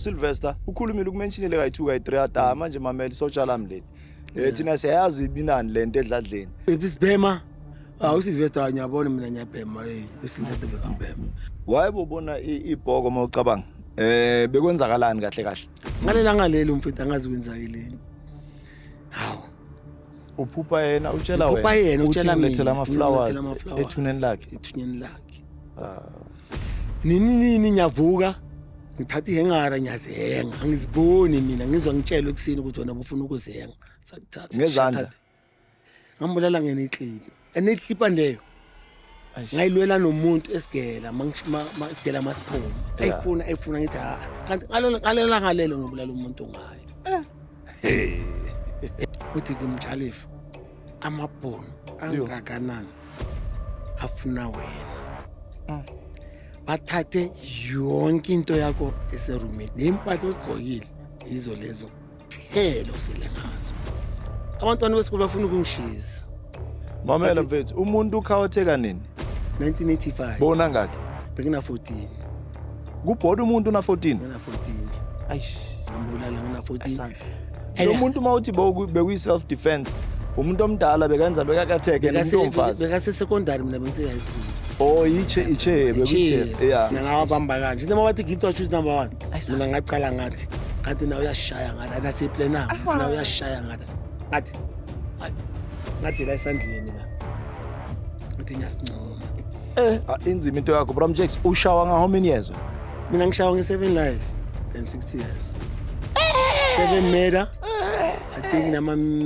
uSylvester ukhulumile ukumentionile kayi2 kayi3 ata manje mameli sotshala mleli thina siyazi ibinani lento edladleni Sibhema uSylvester ngiyabona mina ngiyabhema uSylvester bekabhema wayebona ibhoko mawucabanga bekwenzakalani kahle kahle ngalela ngalelo mfethu angazi kwenzakeleni hawo uphupha yena utshela wena uphupha yena utshela mina lethela ama flowers ethuneni lakhe nini ngiyavuka ngithatha ihengara ngiyazenga angiziboni mina ngizwa ngitshelwe ekseni ukuthi wena ubufuna ukuzenga sakuthatha ngezandla ngambulala ngeneclip eneclipa leyo ngayilwela nomuntu esigela isigela masiphuma ayifuna ngithi kanti ngalela ngibulala umuntu ngayo uthi ngimjalifa amabhono angakanani afuna wena bathathe yonke into yakho eserumini nempahla osigqokile izo lezo phela usele ngazo abantwana besikole bafuna ukungishisa mamela mfethu umuntu ukhawatheka nini 1985 bona ngakhe bekina 14 kubhoda umuntu una 14 ngina 14 ayish ngibulala ngina 14 lo muntu mawuthi bekuyi self defense umuntu omdala bekenza bekakatheke umuntu omfazi bekase secondary mina bengise high school iche bekuthe yeah ngawabamba kanje noma bathi guilt wa choose number 1 mina ngaqala ngathi kanti na uyashaya ngada nase plana na uyashaya ngada ngathi la esandleni la ngathi nyasinqoma inzima into yakho Bram Jakes ushawa nga how many years mina ngishawa nge7 live and 60 years 7 meter I think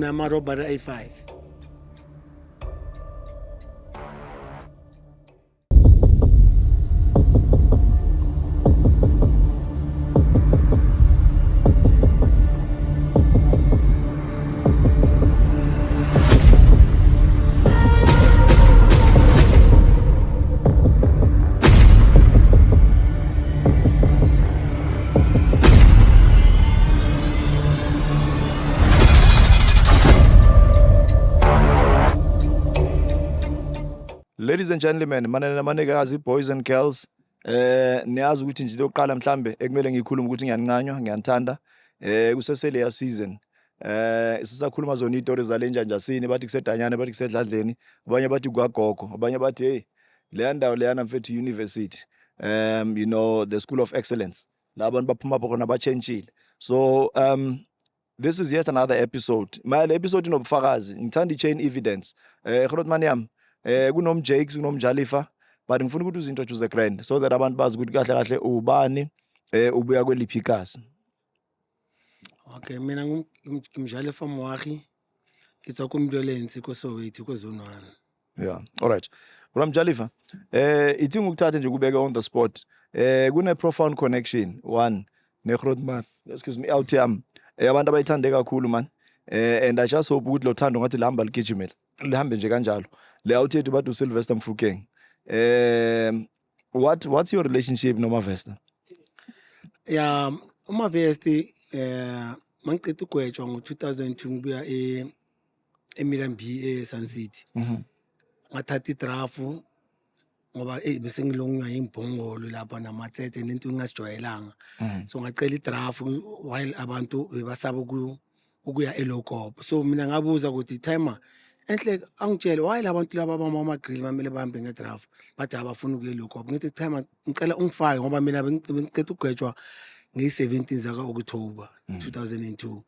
nama robot A5 Ladies and gentlemen, manana manekazi boys and girls, niyazi ukuthi nje lokuqala mhlambe ekumele ngikhuluma ukuthi ngiyancanywa, ngiyanthanda, kusesele ya season. Sisakhuluma zona izitori zalenjanjasini, bathi kusedanyana, bathi kusedladleni, abanye bathi kwagogo, abanye bathi hey, le ndawo leyana mfethu university. You know, the school of excellence. La abantu baphuma khona bachentshile. So, this is yet another episode. My episode inobufakazi, ngithanda chain evidence. Khrotmani yami kunom Jakes kunomjalifa but ngifuna ukuthi uzintroduce grand so that abantu bazi ukuthi kahle kahle ubani ubuya kweliphi ikasi. Okay mina ngimjalifa Moagi ngitswa kumdolensi koSoweto kozonwana. Yeah, all right. Bram Jalifa ithi ngikuthathe nje kubeka on the spot. Kune profound connection one neGrootman. Excuse me out yami. Abantu abayithande kakhulu man. And I just hope ukuthi lo thando ngathi lihamba ligijimela. Lihambe nje kanjalo. Le out yethu bathi uSylvester Mfukeng. What's your relationship noMavesta? Yeah, uMavesta mangicela ugwetshwa ngo2002 ngibuya eMilan B Sun City. Ngathatha idrafu ngoba bese ngilonga imbhongolo lapha namathethe nento engasijwayelanga. So ngacela idrafu while abantu bebasaba ukuya eLokopo. So mina ngabuza ukuthi timer enhle angitshele why labantu laba bamama grill mamele bahambe ngedraft bathi abafuna ukuye Lokopo ngithi time ngicela ungifake ngoba mina bengicela ugwetshwa ngi17 zaka October 2002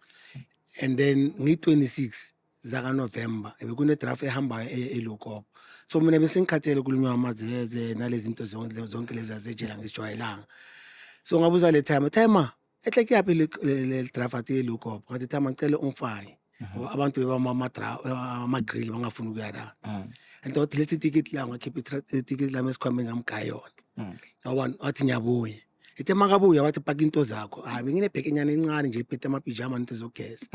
and then ngi26 zaka November bekune draft ehamba eLokopo. So mina bese ngikhathele kulunga amazeze nalezi zinto zonke lezi azejela ngisijwayelanga. So ngabuza le timer ehle kuyaphi le draft eLokopo ngathi time ngicela ungifake abantu bebama grill bangafuna ukuya la and uthi lethi ticket la ngakhipha ticket la mesikhwame ngamgayona yabona wathi ngiyabuya ethe makabuya wathi paka into zakho bengine bhekenyana encane nje iphethe amapijama into zogeza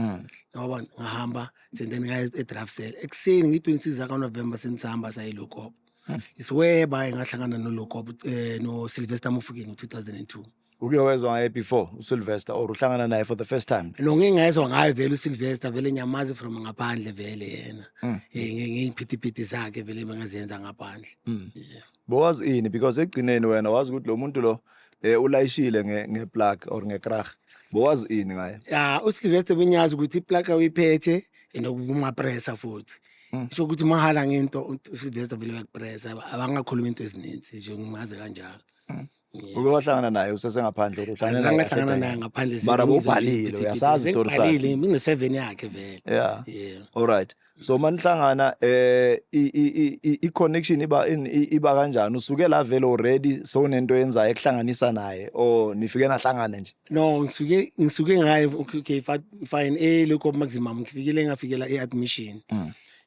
yabona ngahamba then ngaya edraft cell ekseni ngi26 zaka November sensihamba sayiLokopo isiweba ngahlangana noLokopo no Sylvester Mofokeng ngo2002. Uke wezwa ngaye before uSylvester or uhlangana naye for the first time? No ngingezwa ngaye vele uSylvester vele nyamazi from ngaphandle vele yena. Ngiyiphithiphithi zakhe vele bengazenza ngaphandle. Bowazi ini because egcineni wena wazi ukuthi lo muntu lo ulayishile ngeplug or ngekrag bowazi ini ngaye Ya uSylvester benyazi ukuthi iplaka uyiphethe enokumapressa futhi. Isho ukuthi mahala ngento uSylvester vele uyakupressa abangakhuluma into ezininzi nje ngimazi kanjalo. uke wahlangana naye usesengaphandle Zangahlangana naye ngaphandle mara bobhalile uyasazi story sakhe sakhe ngine7 yakhe vele. yeah Yeah. all right so manihlangana i connection iba kanjani usuke la vele already so nento yenza ekuhlanganisa naye or nifike nahlangana nje No ngisuke ngaye okay fine lokho maximum ngifikile ngafikela eadmission.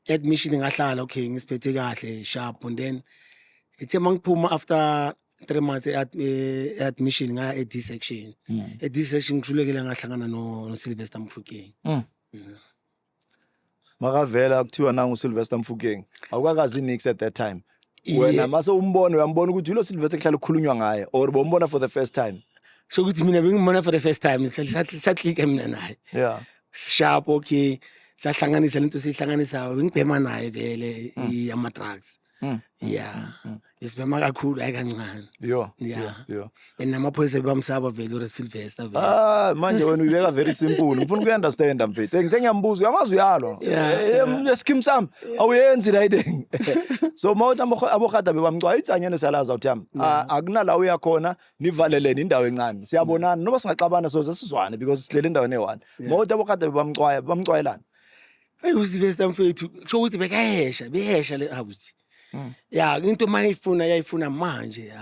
Admission ngahlala okay ngisiphethe kahle sharp and then ithe mangiphuma after 3 months admission ngaya e D section. E D section ngishulekele ngahlangana no Sylvester Mfukeng. makavela kuthiwa nangu Sylvester Mfukeng awukakazi Nix at that time Yeah. wena mase umbone uyambona ukuthi ulo Sylvester kuhlala ukukhulunywa ngaye or bombona for the first time So ukuthi mina bengimona for the first time satlika mina naye. yeah Sharp okay sahlanganisa lento sihlanganisayo ngibhema naye vele ama drugs. Yeah. Isibhema kakhulu ayikancane. yo Yeah. yo Namaphoyisa bamsaba vele uSylvester vele. manje wena uyibeka very simple ngifuna ukuunderstand mfethu ngithe ngiyambuza uyamazi uyalo leskim sami awuyenzi la iding so mawuthi abokhada bebamcwa itsanyane salaza uthamba akunala uya khona nivalelene indawo encane siyabonana noma singaxabana soze sizwane because sihlele endaweni e1 mawuthi abokhada bebamcwayelana Hey uSylvester mfethu kusho ukuthi behesha le abuthi. Ya into yayifuna manje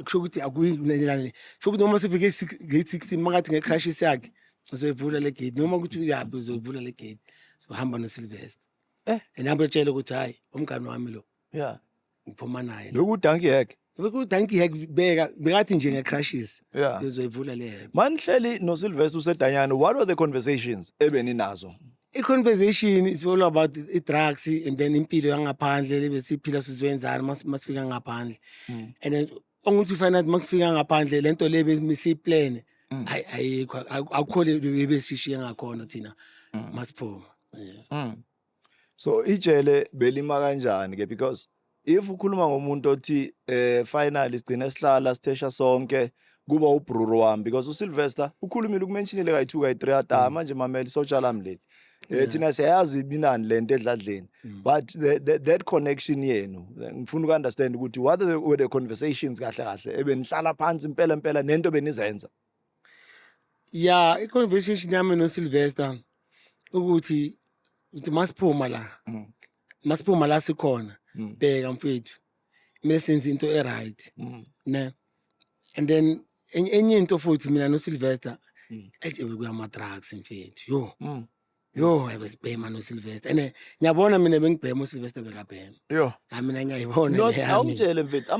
kusho ukuthi akuyinani kusho ukuthi noma sifike gate 16 makathi ngecrashes yakhe uzoyivula le gate noma ukuthi uyapi uzoyivula le gate so hamba no Sylvester enamba etshela ukuthi hayi umngani wami lo yeah ngiphuma naye loku donkey hack beku danki hack bekathi nje ngecrashes yeah uzoyivula le manihleli no Sylvester usedanyana what were the conversations ebeninazo I-conversation is all about drugs and then impilo yangaphandle besiphila sizoyenzana masifika ngaphandle and then onguthi ufana masifika ngaphandle lento lebe misiplan ayikho akukhole bebesishiya ngakhona thina masiphuma so ijele belima kanjani ke because if ukhuluma ngomuntu othi finally sigcina sihlala sithesha sonke kuba ubruro wami because uSylvester ukhulumile ukumentionile kayi2 kayi3 ata manje mameli sotshala mleli thina siyazi binani lento edladleni but that connection yenu ngifuna ukunderstand ukuthi what were the conversations kahle ebenihlala phansi impela nento benizenza yeah i-conversation yami no Sylvester ukuthi masiphuma la sikhona bheka mfethu mesenze into eright ne and then enye into futhi mina no Sylvester bekuyama drugs mfethu yo ayebesibhema no Sylvester ene ngiyabona mina bengibhema uSylvester bekabhema yo mina ngiyayibona no le awutshele mfethu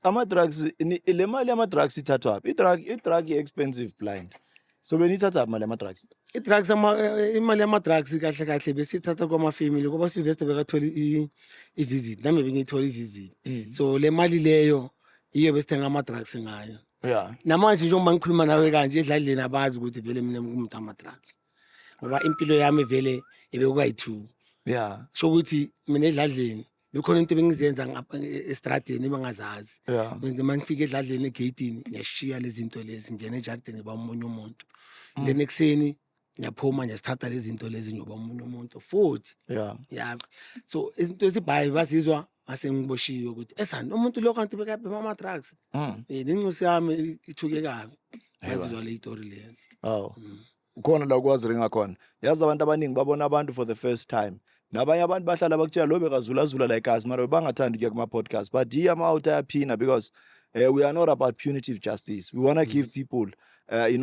ama drugs le mali ama drugs ithathwa aphi i-drug expensive blind so benithatha aphi mali ama drugs i-drugs imali yama drugs kahle besithatha kwama family ngoba Sylvester bekathola i-visit nami bengithola i-visit so le mali leyo iyo besithenga ama drugs ngayo yeah namanje njengoba ngikhuluma nawe kanje edladleni abazi ukuthi vele mina ngumuntu ama drugs ngoba impilo yami vele ebekuyi2 yeah so ukuthi mina edladleni bekhona into bengizenza estradeni ebangazazi benze mangifika edladleni egateini ngiyashiya lezi zinto lezi ngene ejarden ba umunye umuntu then ekseni ngiyaphuma ngiyasithatha lezi zinto lezi nyoba umunye umuntu futhi yeah so izinto esibhayi basizwa asengiboshiwe ukuthi esani umuntu lo kanti bekabhema ama drugs nencosi yami ithuke kabi yazizwa le story lezi khona la kwazi ringa khona yazi abantu abaningi babona abantu for the first time nabanye abantu bahlala bakutshela lo bekazulazula like us mara bangathandi kuya kuma podcast but here ama out ayaphina because we are not about punitive justice we want to give people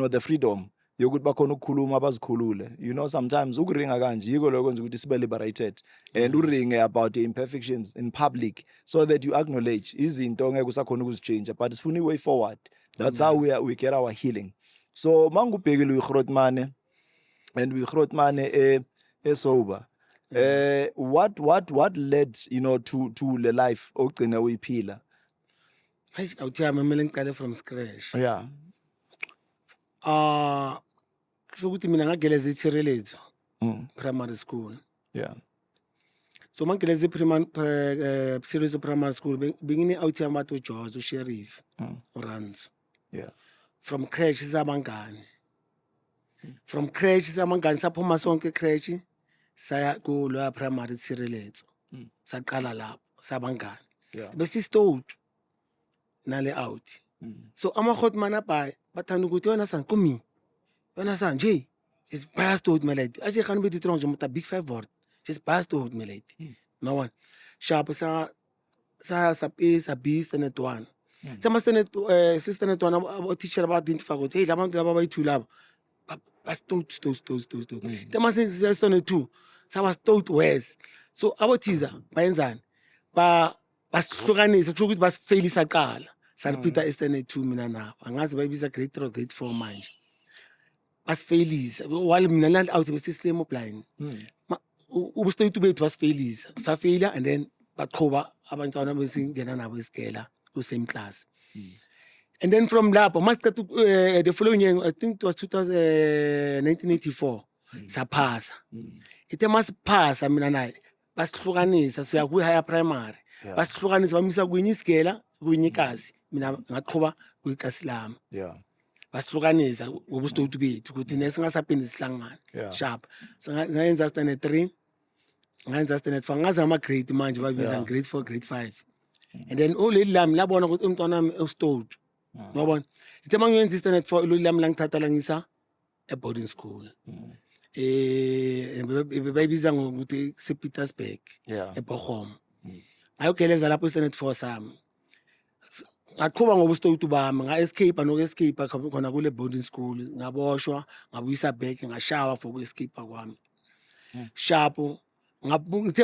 the freedom yokuthi bakhona ukukhuluma abazikhulule sometimes ukuringa kanje yiko lokho kwenza ukuthi sibe liberated and uringe about the imperfections in public so that you acknowledge izinto ngeke usakhona ukuzichange but sifuna way forward that's how we get our healing so mangubhekile uGrootmane and uGrootmane sober what led to the life ogcina uyiphila hayi awuthi amamele ngiqale from scratch yeah kusho ukuthi mina ngageleza iThirilethu primary school yeah so mangeleza Thirilethu primary school bengine awuthi amato Jozi uSheriff uRanzo Yeah. From crash sabangani. From crash sabangani saphuma sonke crash saya ku loya primary Tshireletso. Saqala lapho sabangani. Yeah. Bese stowed nale out. So ama-hotman abhayi bathanda ukuthi wena san kumi. Wena san nje is biased out my lady. As jy gaan by die tronk jy moet 'n big 5 word. Just biased out my lady. No one. Sharp sa A sa B standard 1. Sama standard standard 1 abo teacher identify ukuthi hey labantu laba bayi-2 laba. Bastowed. Tema standard 2 saba stowed worse. So abo teaser bayenzani? Basihlukanisa kusho ukuthi basifailisa qala. Saripita standard 2 mina nabo. Angazi bayibiza grade 3 or grade 4 manje. Basifailisa while mina land out besislam blind. Ubustowed bethu basifailisa. Safaila and then baqhoba abantwana besingena nabo isikela ku same class. And then from lapho masiqeda the following year I think it was 1984 saphasa. Ithe masiphasa mina naye basihlukanisa siya ku higher primary. Basihlukanisa bamisa kwenye isikela kwenye ikasi mina ngaqhoba kwikasi lami. Yeah. Basihlukanisa ubustowed bethu ukuthi nesingasaphindi sihlangana. Sharp. So ngayenza standard 3. Ngayenza standard 4 ngaze ama grade manje babiza grade 4 grade 5. And then oleli lami labona ukuthi umntwana wami ustowed. Ngiyabona. Ithe mangiyenza standard 4 oleli lami langithatha langisa e boarding school. Bayibiza ngokuthi sePietersburg eBochum. Ayogeleza lapho standard 4 sami. Ngaqhuba ngobustowed bami nga-escape noku-escape khona kule boarding school ngaboshwa ngabuyisa back ngashawa for ku-escape kwami. Sharp ngithe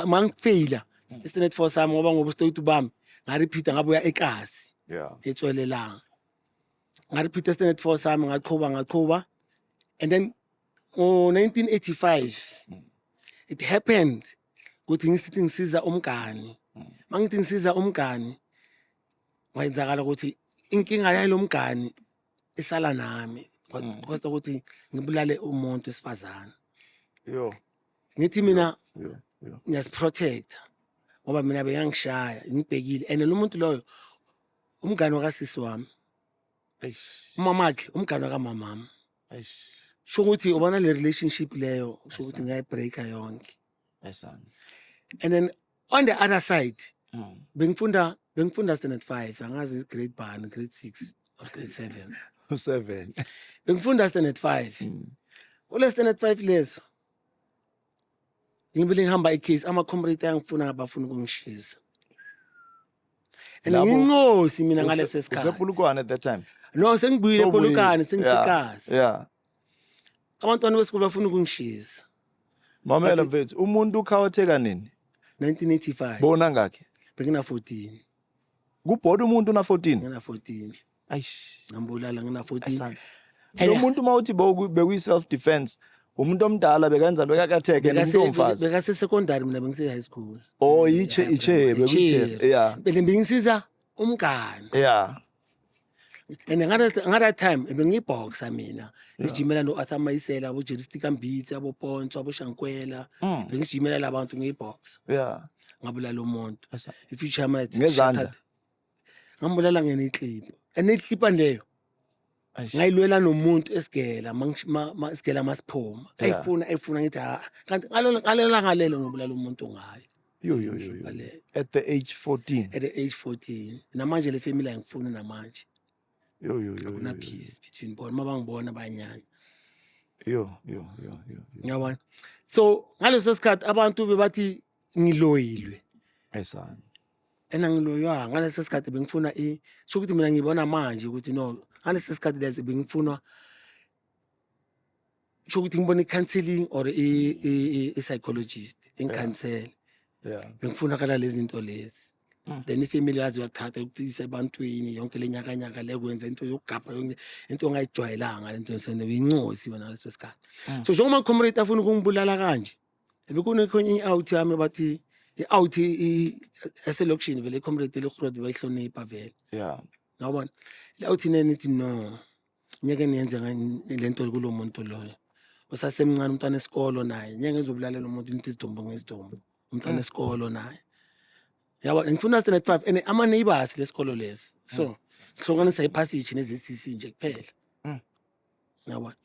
mangifeyila standard 4 sami ngoba ngobustowed bami ngarepeat ngabuya ekasi etswelelanga. Ngarepeat standard 4 sami ngaqhuba and then 1985 it happened ukuthi ngisithi ngisiza umngani. Mangithi ngisiza umngani wayenzakala ukuthi inkinga yalo mngani isala nami kodwa ukuthi ngibulale umuntu esifazana. Ngithi mina ngiyasiprotecta ngoba mina bengangishaya ngibhekile and lo muntu loyo umngani wakasisi wami. Umamakhe umngani wakamamami. Sho ukuthi ubona le relationship leyo sho ukuthi ngayibreaka yonke. And then on the other side bengifunda standard 5 angazi grade bani grade 6 or grade 7. Bengifunda standard 5. Ole standard 5 leso ngibile ngihamba icase ama comrade angifuna ngabafuna ukungishisa. And nginqosi mina ngalesi sikhathi. Usepulukwane at that time. No sengibuyile ePolokwane sengisekasi. Yeah. Abantwana besikole bafuna ukungishisa. Mamela mfethu umuntu ukhawatheka nini? 1985. Bona ngakhe? Bengina 14. Kubhoda umuntu una 14. Ngina 14. Aish, ngambulala ngina 14. Lo muntu mawuthi bekuyi self defense, umuntu omdala bekanza bekakatheke umuntu omfazi. Bekase secondary mina bengise high school. Oh, iche bekuthe. Yeah. Bengisiza umngani. Yeah. And ngada time bengiboxa mina. Ngijimela no Arthur Mayisela abo Jeristic Ambits abo Ponto abo Shankwela. Bengijimela labantu ngiboxa. Yeah. Ngabulala umuntu. If you chama ngezandla. Ngambulala ngeneclip. And iclip leyo ngayilwela nomuntu esigela isigela masiphuma. Ayifuna ngithi kanti ngalelo ngibulala umuntu ngayo. Yo. At the age 14. At the age 14. Namanje le family angifuni namanje. Yo. Kuna peace between bona mabangibona bayanyanya. Yo. Ngiyabona. So ngaleso sikhathi abantu bebathi ngiloyilwe. Ayisana. Enangiloywa ngaleso sikhathi bengifuna sho ukuthi mina ngibona manje ukuthi no ngaleso sikhathi lezi bengifuna sho ukuthi ngibona i-counseling or i-psychologist in-counsel. Yeah. Bengifuna kala lezi zinto lezi. Then ifamily yazi uyathatha ukuthi isebantwini yonke lenyakanyaka lekwenza into yokugapha yonke into ongayijwayelanga lento yesene uyincosi wena leso sikhathi. So njengoba comrade afuna ukungibulala kanje bekunekhonye i-out yami bathi i-out eselokishini vele comrade lekhrodo bayihlonipha vele. Yeah. Ngiyabona i-out nithi no nyeke niyenze lento kulo muntu loyo usasemncane umntwana esikolo naye nyeke ngizobulalela umuntu into izidombo ngezidombo umntwana esikolo naye. Yabo ngifuna standard 5 and ama neighbors lesikolo lesi. So sihlokanisa iphasage nezesisi nje kuphela. Yabona?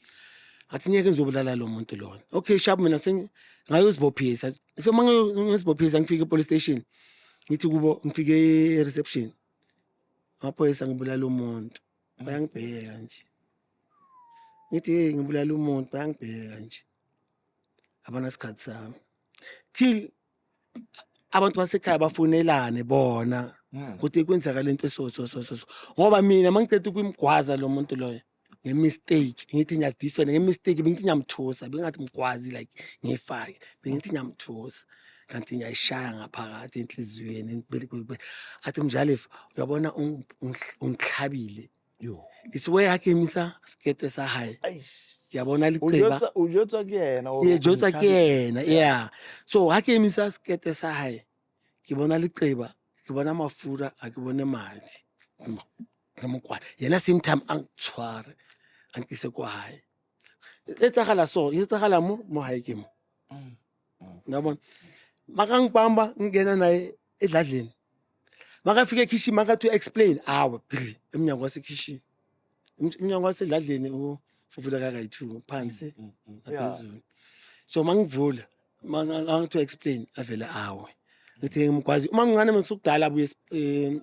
Athi ngeke ngizobulala lo muntu lona. Okay, sharp mina ngayozibophisa. So mangizibophisa ngifike e-police station. Ngithi kubo ngifike e-reception. Amaphoyisa ngibulala umuntu. Bayangibheka nje. Ngithi hey ngibulala umuntu bayangibheka nje. Abanasikhathi sami. Till abantu basekhaya bafonelane bona ukuthi kwenzakala into so. Ngoba mina mangicela ukumgwaza lo muntu loyo ngemistake ngithi ngiyazidefend ngemistake bengithi ngiyamthosa bengathi mgwazi like ngifake bengithi ngiyamthosa kanti ngiyayishaya ngaphakathi enhliziyweni athi Mjalifa uyabona ungikhlabile it's where akemisa skete sa high yabona liceba ujotsa kuyena yejotsa kuyena yeah so akemisa skete sa high ngibona liceba ngibona amafura akibona imali ngamkwala yena same time angithware angise kwa high etsagala mo high ke mo ngabona makangibamba ngena naye edladleni makafika ekitchen makathi explain awe emnyango wasekitchen emnyango wasedladleni uvula kaka-2 phansi naphezulu so mangivula mangathi explain avela awe ngithi ngimgwazi uma mncane ngikusukudala abuye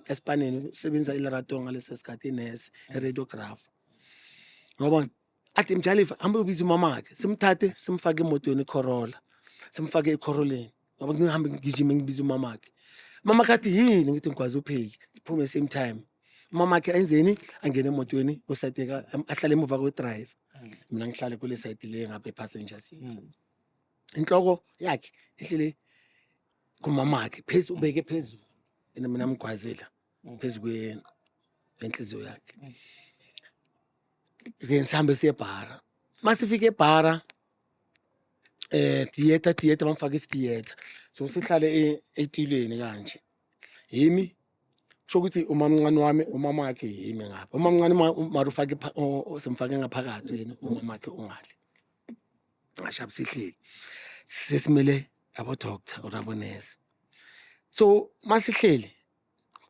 eSpaneni usebenza eLaratonga lesesikhathi nurse radiograph ngoba athi Mjalifa hamba ubiza umama wakhe simthathe simfake emotweni Corolla simfake eCoroleni ngoba ngihambe ngijime ngibiza umama wakhe mama kathi yini ngithi ngikwazi upheki siphume same time umama wakhe ayenzeni angene emotweni osayideka ahlale emuva kwe drive mina ngihlale kule side le ngapha passenger seat inhloko yakhe ehlele kumama wakhe phezulu ubeke phezulu mina mgwazela phezulu kwenhliziyo yakhe sihambe siye ebhara masifike ebhara theater bamfaka theater so sihlale etilweni kanje yimi kusho ukuthi umamncane wami umama wakhe yimi ngapha umamncane marufake simfake ngaphakathi yena umama wakhe ungali ngashabu sihleli sesimele abo doctor orabo nurse so masihleli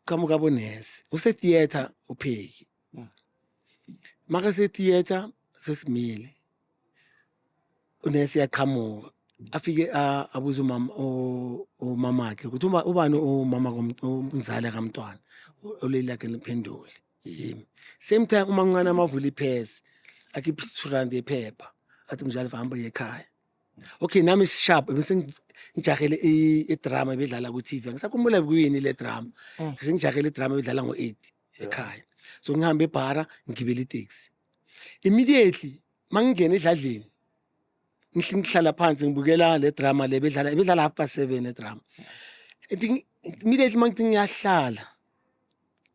uqhamuka abo nurse use theater upheki maka se theater sesimile unesi yaqhamuka afike abuza umama wakhe ukuthi ubani umama umzali kaMntwana oleli yakhe liphendule yimi same time uma mncane amavula iphesi akhipha i-2 ephepha athi Mjalifa hamba ekhaya okay nami sharp bese ngijahele idrama ebedlala ku TV ngisakhumbula kuyini le drama bese ngijahele idrama ebedlala ngo8 ekhaya so ngihambe ebhara ngigibela itaxi immediately mangingena edladleni ngihlala phansi ngibukela le drama le bedlala 7:30 drama immediately mangithi ngiyahlala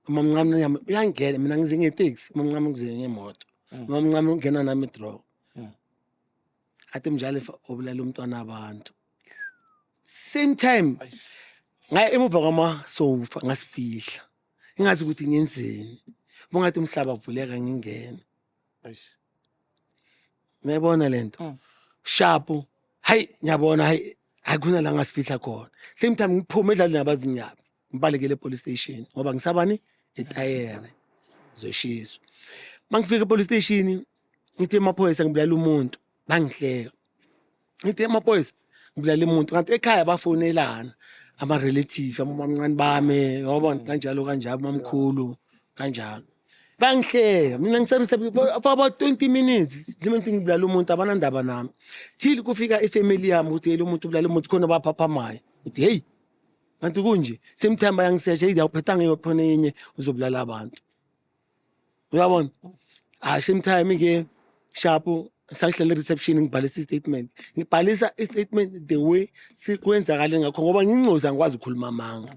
umamncane yami uyangena mina ngize ngetaxi umamncane ngize ngemoto umamncane ungena nami draw athi Mjalifa obulala umntwana abantu same time ngaye emuva kwamasofa ngasifihla ingazi ukuthi ngiyenzeni bongathi umhlaba uvuleka ngingena mayibona lento sharp hayi ngiyabona hayi akuna la ngasifihla khona same time ngiphuma edlala nabazinyabi ngibalekele police station ngoba ngisabani etayere zoshiso mangifika police station ngithi emaphoyisa ngibulala umuntu bangihleka ngithi emaphoyisa ngibulala umuntu kanti ekhaya bafonelana ama relative amamncane bami yabona kanjalo mamkhulu kanjalo bangihleka mina ngiseresept for about 20 minutes ngithi ngibulala umuntu abanandaba nami till kufika ifamily yami ukuthi lo muntu ubulala umuntu khona baphaphamayo uthi hey kanti kunje same time bayangisesha hey awuphethanga yophone yenye uzobulala abantu uyabona same time ke sharp sahlala reception ngibhalisa statement ngibhalisa statement the way sikwenzakala ngakho ngoba ngincoza ngikwazi ukukhuluma amanga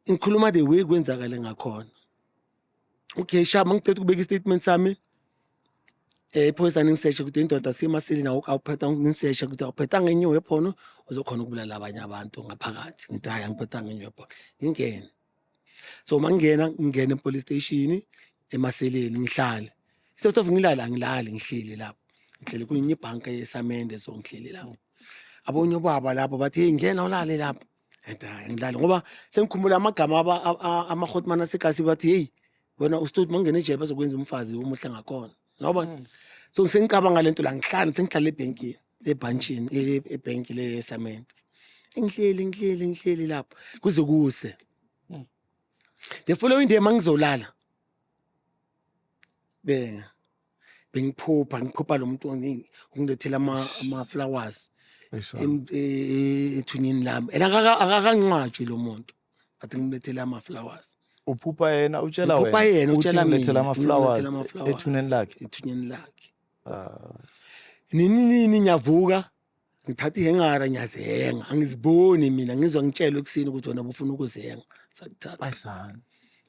ngikhuluma the way kwenzakala ngakhona okay sharp mangicela ukubeka statement sami iphoyisa ngisesha ukuthi indoda semaselini awuphetha ngisesha ukuthi awuphetha ngenye weapon uzokhona ukubulala abanye abantu ngaphakathi ngithi hayi angiphetha ngenye weapon ngingena so mangena ngingena epolice station emaseleni ngihlale instead of angilali ngihleli lapho ngihleli kunye ibhanka yesamende so ngihleli lapho abonye baba lapho bathi hey ngena ulale lapho hayi ngilali ngoba sengikhumbula amagama amahotman asekasi bathi hey wena ustud mangene ejele bazokwenza umfazi umuhle ngakhona ngoba so ngisengicabanga lento la ngihlala sengihlala ebhenkini ebhanchini ebhenki lesamento ngihleli lapho kuze kuse the following day mangizolala ngiphupha lo muntu ungilethela ama flowers ethunyini lami akakancwatshwe lo muntu athi ngilethela ama flowers uphupha yena utshela wena uphupha yena utshela mina ngilethela ama flowers ethunyini lakhe nini ngiyavuka ngithatha ihengara ngiyazenga angiziboni mina ngizwa ngitshelwe ekseni ukuthi wena ubufuna ukuzenga sakuthatha ayisana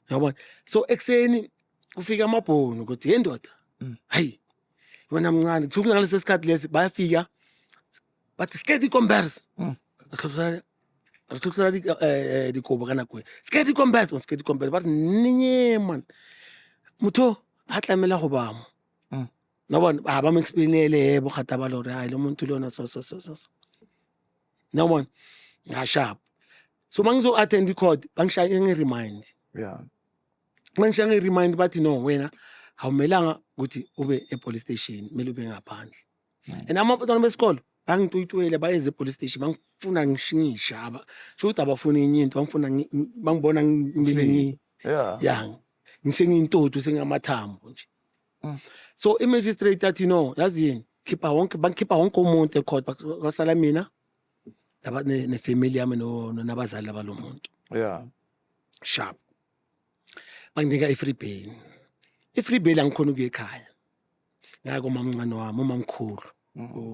yabona so ekseni kufika amabhonu ukuthi yendoda hayi wena mncane kusuka ngaleso sikhathi lesi bayafika bathi skate comparison atlotlala dikobo kana kwe skate comparison bathi ninye man motho a tlamela go bamo nabona ba mo explainele yebo khata ba lore hayi lo muntu lona so nabona ngashap so mangizo attend court bangishaya nge-remind mangishaya nge-remind bathi no wena awumelanga ukuthi ube e-police station kumele ube ngaphandle and abantwana besikolo bangituyitwele bayeze e-police station bangifuna ngishingishaba sho ukuthi abafuna enye into bangibona ngimini ngisengiyintoto sengamathambo nje so i-magistrate athi no yazi yini bangikhipha wonke umuntu e-court kwasala mina ne-family yami nabazali balo muntu sharp banginika i-free bail angikhona ukuya ekhaya ngaya komamncane wami umamkhulu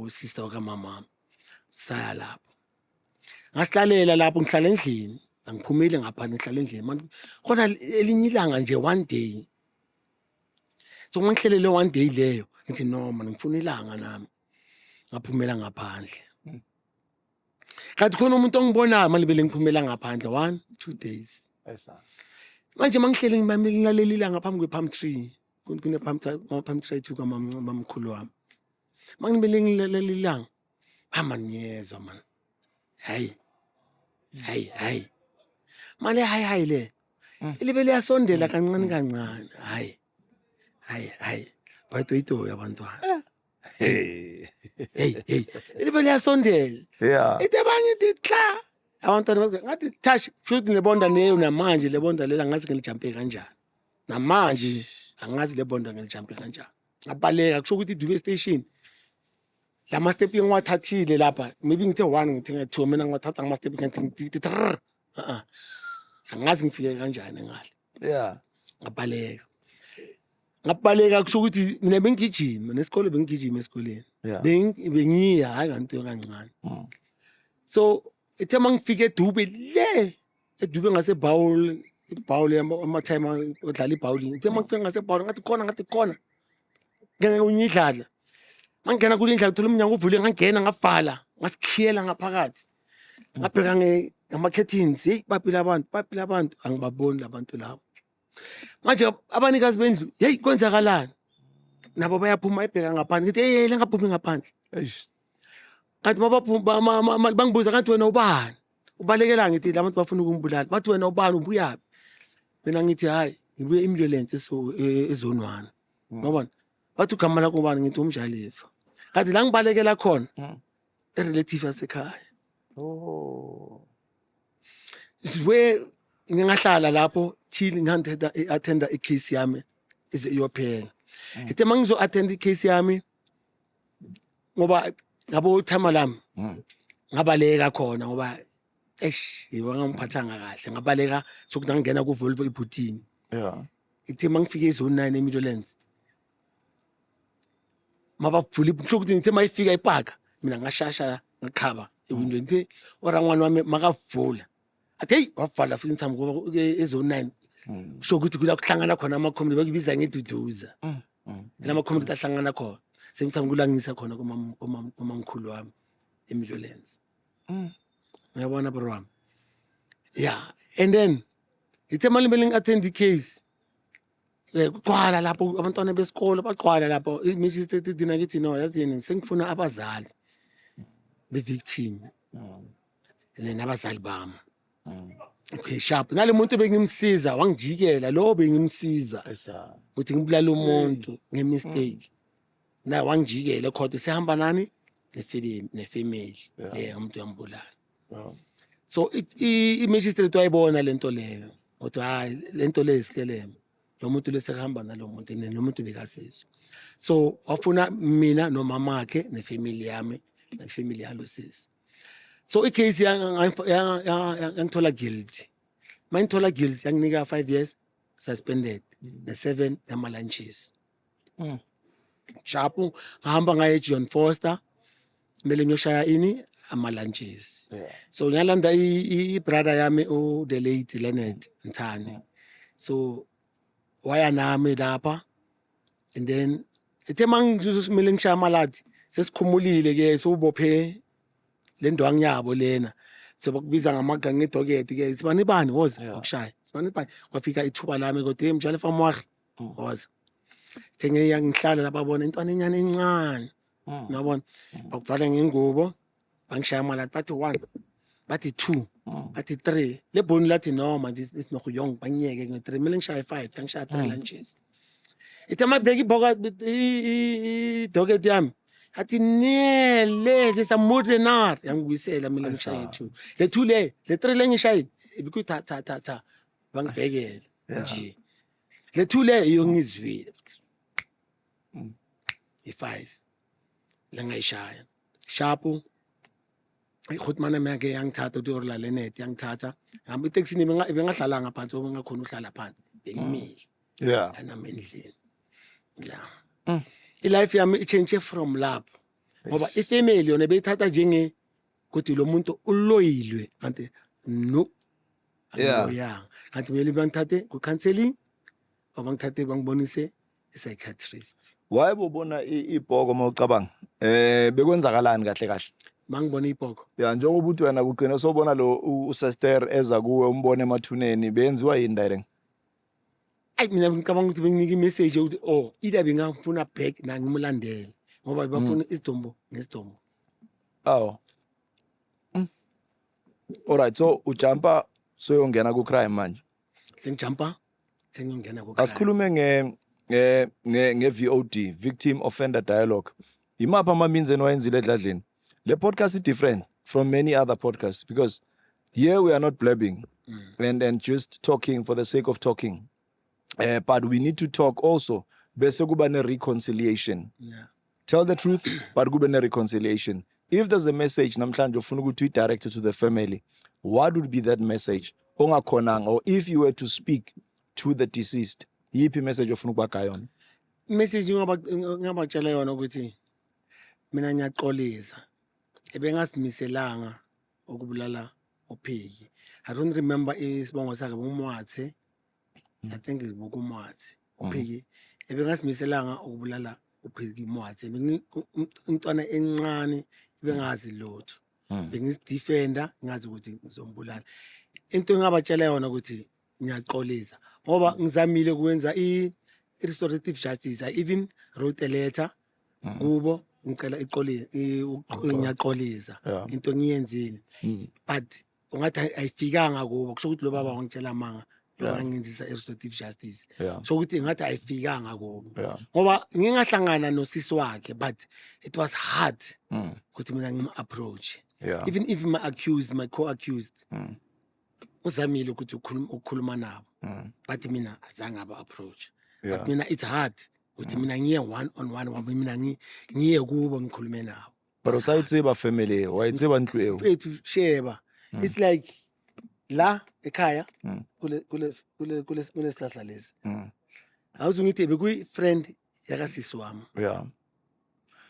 usister wakamama saya lapho ngasihlalela lapho ngihlala endlini angiphumile ngaphandle ngihlala endlini manje khona elinye ilanga nje one day so ngihlelele one day leyo ngithi no man ngifuna ilanga nami ngaphumela ngaphandle kanti khona umuntu ongibonayo manje bele ngiphumela ngaphandle 1-2 days manje mangihlele ngimamile ngilalela ilanga ngaphambi kwe-palm tree palm tree thu kamamkhulu wami mangibele ngilalela ilanga ngiyezwa man hayi manje hayi le ilibele yasondela kancane hayi bayitoyito yabantwana hey ilibele yasondela ite bangithi kla abantwana ngathi touch shoot lebonda leyo namanje lebonda lela ngazi ngilijampe kanjani namanje angazi lebonda ngilijampe kanjani ngabaleka kusho ukuthi Dube station lama step ngiwathathile lapha maybe ngithe 1 ngithi nge2 mina ngiwathatha ngama step ngithi angazi ngifike kanjani ngale ngabaleka kusho ukuthi mina bengigijima nesikole bengigijima esikoleni bengiya hayi kanto kancane so ethe mangifike eDube eDube ngase Baul ama time odlala ibowling ethe mangifike ngase Baul ngathi khona ngeke unyidlala mangena kule indlela uthola umnyango uvule ngangena ngavala ngasikhiyela ngaphakathi ngabheka ngama curtains hey baphila abantu angibaboni labantu labo manje abanikazi bendlu hey kwenzakalani nabo bayaphuma ebheka ngaphandle ngithi hey lengaphumi ngaphandle kanti mabaphuma bangibuza kanti wena ubani ubalekela ngithi labantu bafuna ukungibulala bathi wena ubani ubuyaphi mina ngithi hayi ngibuye imviolence ezonwana ngobani bathi ugama lakho ubani ngithi umjalifa kanti la ngibalekela khona irelative yasekhaya siwe ngingahlala lapho till ngihanthetha attenda icase yami ize iyophela ithe mangizo attend icase yami ngoba ngabo thama lami ngabaleka khona ngoba wangangiphathanga kahle ngabaleka sokuthi ngangena ku Volvo ibhutini ithe mangifike ezone 9 eMidlands mabavula kusho ukuthi ngithe mayifika ipaka mina ngashasha ngikhaba ewindow ngithi orangwana wami makavula athi hey wavala futhi ngithamba ngoba ezone 9 kusho ukuthi kula kuhlangana khona ama community bakubiza ngeduduza lama community ahlangana khona sengithamba kulangisa khona komamkhulu wami eMidlands ngiyabona bro wami and then ithe mali attend the case kuqwala lapho abantwana besikolo baqwala lapho i-magistrate dina ngithi no yazini sengifuna abazali be-victim nabazali bami Okay, sharp. Nale muntu bengimsiza wangijikela lo bengimsiza ukuthi ngibulala umuntu ngemistake. Na wangijikela khona sihamba nani nefamily umuntu uyambulala. So i-magistrate wayibona lento leyo. Uthi hayi lento le isikeleme. Lo muntu lesekuhamba nalo muntu lo muntu bekasizwe. So wafuna mina nomama wakhe nefamily yami nefamily yalo sisi. So icase yangithola guilty. Mangithola guilty yanginika 5 years suspended ne7 yama lunches. Chapu ngahamba ngaye John Foster mele ngiyoshaya ini ama lunches. So ngiyalanda I brother yami the late Leonard Mthane. So waya nami lapha and then ethe mangizumele ngishaya amaladi sesikhumulile ke sobophe le ndwangu yabo lena sobakubiza ngamaga ngedoketi ke sibani bani woza ukushaya sibani bani kwafika ithuba lami kodwa mjale famwakhe woza thenge yangihlala lapha bona intwana enyane encane nabona bakuvala ngengubo bangishaya amaladi bathi 1 bathi 2 bathi 3 le boni lathi no manje isinokuyong banyeke nge3 mele ngishaya 5 ngishaya 3 lunches ithe mabheki ibhoka idoketi yami athi nele jesamudlenar yangibuyisela mina ngishaye 2 le 2 le 3 lengishaye ibiku tha bangibhekela nje le 2 le yongizwile i5 langayishaya sharpu ikhotmana meke yangithatha uthi orla lenet yangithatha ngihamba itaxini bengahlala ngaphansi obengakhona uhlala phansi bengimile nami endlini ilife yami ichange from lapho ngoba ifamily yona beyithatha njenge ukuthi lo muntu uloyilwe kanti no kanti kumele bangithathe ku counseling abangithathe bangibonise psychiatrist. Wayebona ibhoko mawucabanga bekwenzakalani kahle mangibona ibhoko njengoba uthi wena kugcina sobona lo uSester eza kuwe umbone emathuneni benziwa yini direct? Ay mina ngicabanga ukuthi benginika imessage ukuthi ida bengafuna back na ngimlandele ngoba bafuna isidombo ngesidombo. Alright, so ujumpa soyongena ku crime manje. Sengijumpa sengiyongena ku crime. Asikhulume nge VOD, victim offender dialogue. Imapha ama means enwayenzile edladleni. Le podcast is different from many other podcasts because here we are not blabbing and just talking for the sake of talking. But we need to talk also bese kuba ne reconciliation. Tell the truth but kuba ne reconciliation. If there's a message namhlanje ufuna ukuthi direct to the family, what would be that message? Ongakhonanga, or if you were to speak to the deceased, yiphi message ofuna ukubaka yona? Message ngabatshela yona ukuthi mina ngiyaxolisa ebengazimiselanga ukubulala upheki. I don't remember isibongo sakhe uMwathe. I think it's uMwathe upheki ebengazimiselanga ukubulala upheki uMwathe. Intwana encane bengazi lutho. Bengisidefender ngazi ukuthi ngizombulala. Into engabatshela yona ukuthi ngiyaxolisa ngoba ngizamile ukwenza restorative justice. I even wrote a letter kubo ngicela ngiyaxolisa into ngiyenzile but ungathi ayifikanga kubo kusho ukuthi lo baba wangitshela manga ngenzisa restorative justice so ukuthi ngathi ayifikanga kubo ngoba ngingahlangana nosisi wakhe but it was hard ukuthi mina ngim approach even if my co-accused uzamile ukuthi ukukhuluma nabo but mina azange aba approach but mina it's hard ukuthi mina ngiye one on one ngoba mina ngiye kubo ngikhulume nabo but usayitseba family wayitseba ndlu ewo mfethu sheba it's like la ekhaya kule sihlahla lesi awuzungithi bekuyi friend yakasisi wami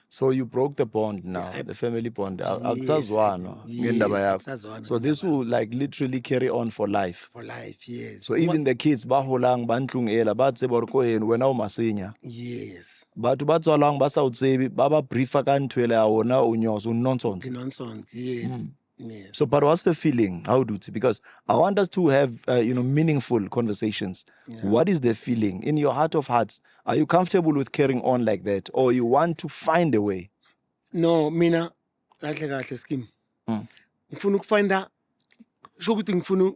so you broke the bond now, the family bond. Akusazwana ngendaba yakho. So this will like literally carry on for life. For life, yes. So even the kids baholang bantlungela batse borkoheni wena umasinya. Yes. Batho batswalang ba sa utsebi baba briefa ka ntwele ya wona unyoso nonsense. Nonsense, yes. Yes. So, but what's the feeling? How do it? Because I want us to have, meaningful conversations. What is the feeling in your heart of hearts? Are you comfortable with carrying on like that, or you want to find a way? No, mina kahle scheme. Ngifuna ukufinda sho ukuthi ngifuna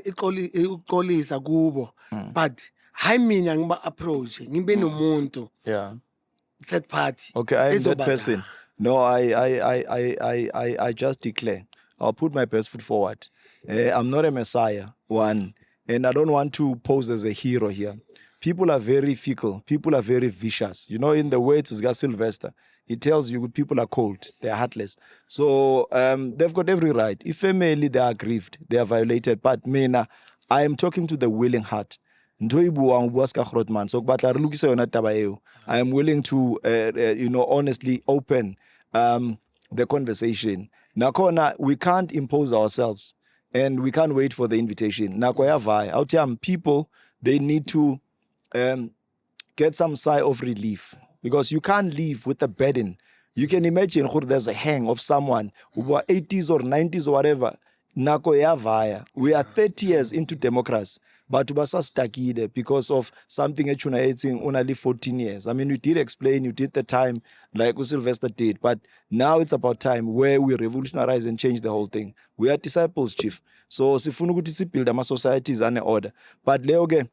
ukuxolisa kubo but hayi mina ngiba approach ngibe nomuntu Yeah. third party. Okay, I am that ezobadala. person. No, I just declare. I'll put my best foot forward. I'm not a messiah, one, and I don't want to pose as a hero here. People are very fickle. People are very vicious. You know, in the words of Sylvester, he tells you people are cold, they are heartless. So they've got every right. If family, they are grieved, they are violated. But Mina, I am talking to the willing heart. So I am willing to, honestly open the conversation. Nakona, we can't impose ourselves and we can't wait for the invitation. People, they need to get some sigh of relief because you can't live with a burden. You can imagine there's a hang of someone who are 80s or 90s or whatever. We are 30 years into democracy, but we are stuck here because of something that only 14 years. I mean, you did explain, you did the time like Sylvester did, but now it's about time where we revolutionize and change the whole thing. We are disciples, Chief. So, sifuna ukuthi build our societies and order. But leoge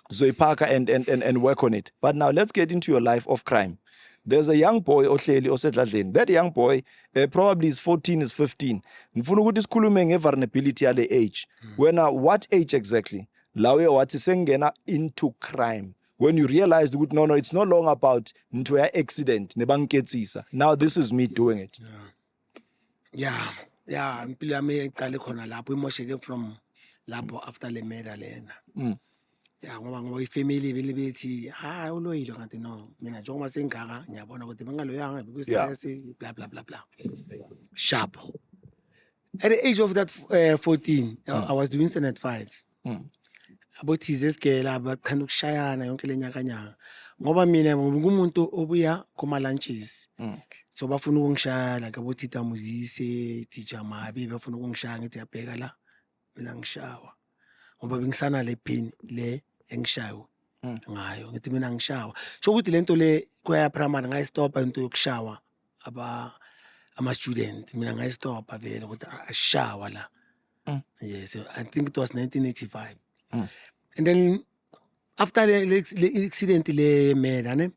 zoipaka and work on it. But now let's get into your life of crime. There's a young boy ohleli osedladleni. That young boy probably is 14, is 15. Ngifuna ukuthi sikhulume nge-vulnerability yale age. What age exactly? Lawe wathi sengena into crime. When you realize that no, it's no longer about into an accident. Nebangketsisa. Now this is me doing it. Yeah. Impilo yami iqale khona lapho imosheke from lapho after le murder lena. Yeah, ngoba ifamily belibethi hayi uloyilo kanti no mina njengoba sengaka ngiyabona ukuthi bengaloyanga because stress blah blah blah blah. Sharp. At the age of that 14, I was doing standard 5. Abothize esigela bathanda ukushayana yonke lenyakanyaka. Ngoba mina ngumuntu obuya kuma lunches. So bafuna ukungishaya like abothita muzise, teacher mabe bafuna ukungishaya ngithi yabheka la mina ngishawa. Ngoba bengisana le pain le engishayo ngayo ngithi mina ngishawa so ukuthi lento le kwaya primary ngayistop into yokushawa ama student mina ngayistop vele ukuthi ashawa la. Yes, I think it was 1985. And then after the accident le meda ne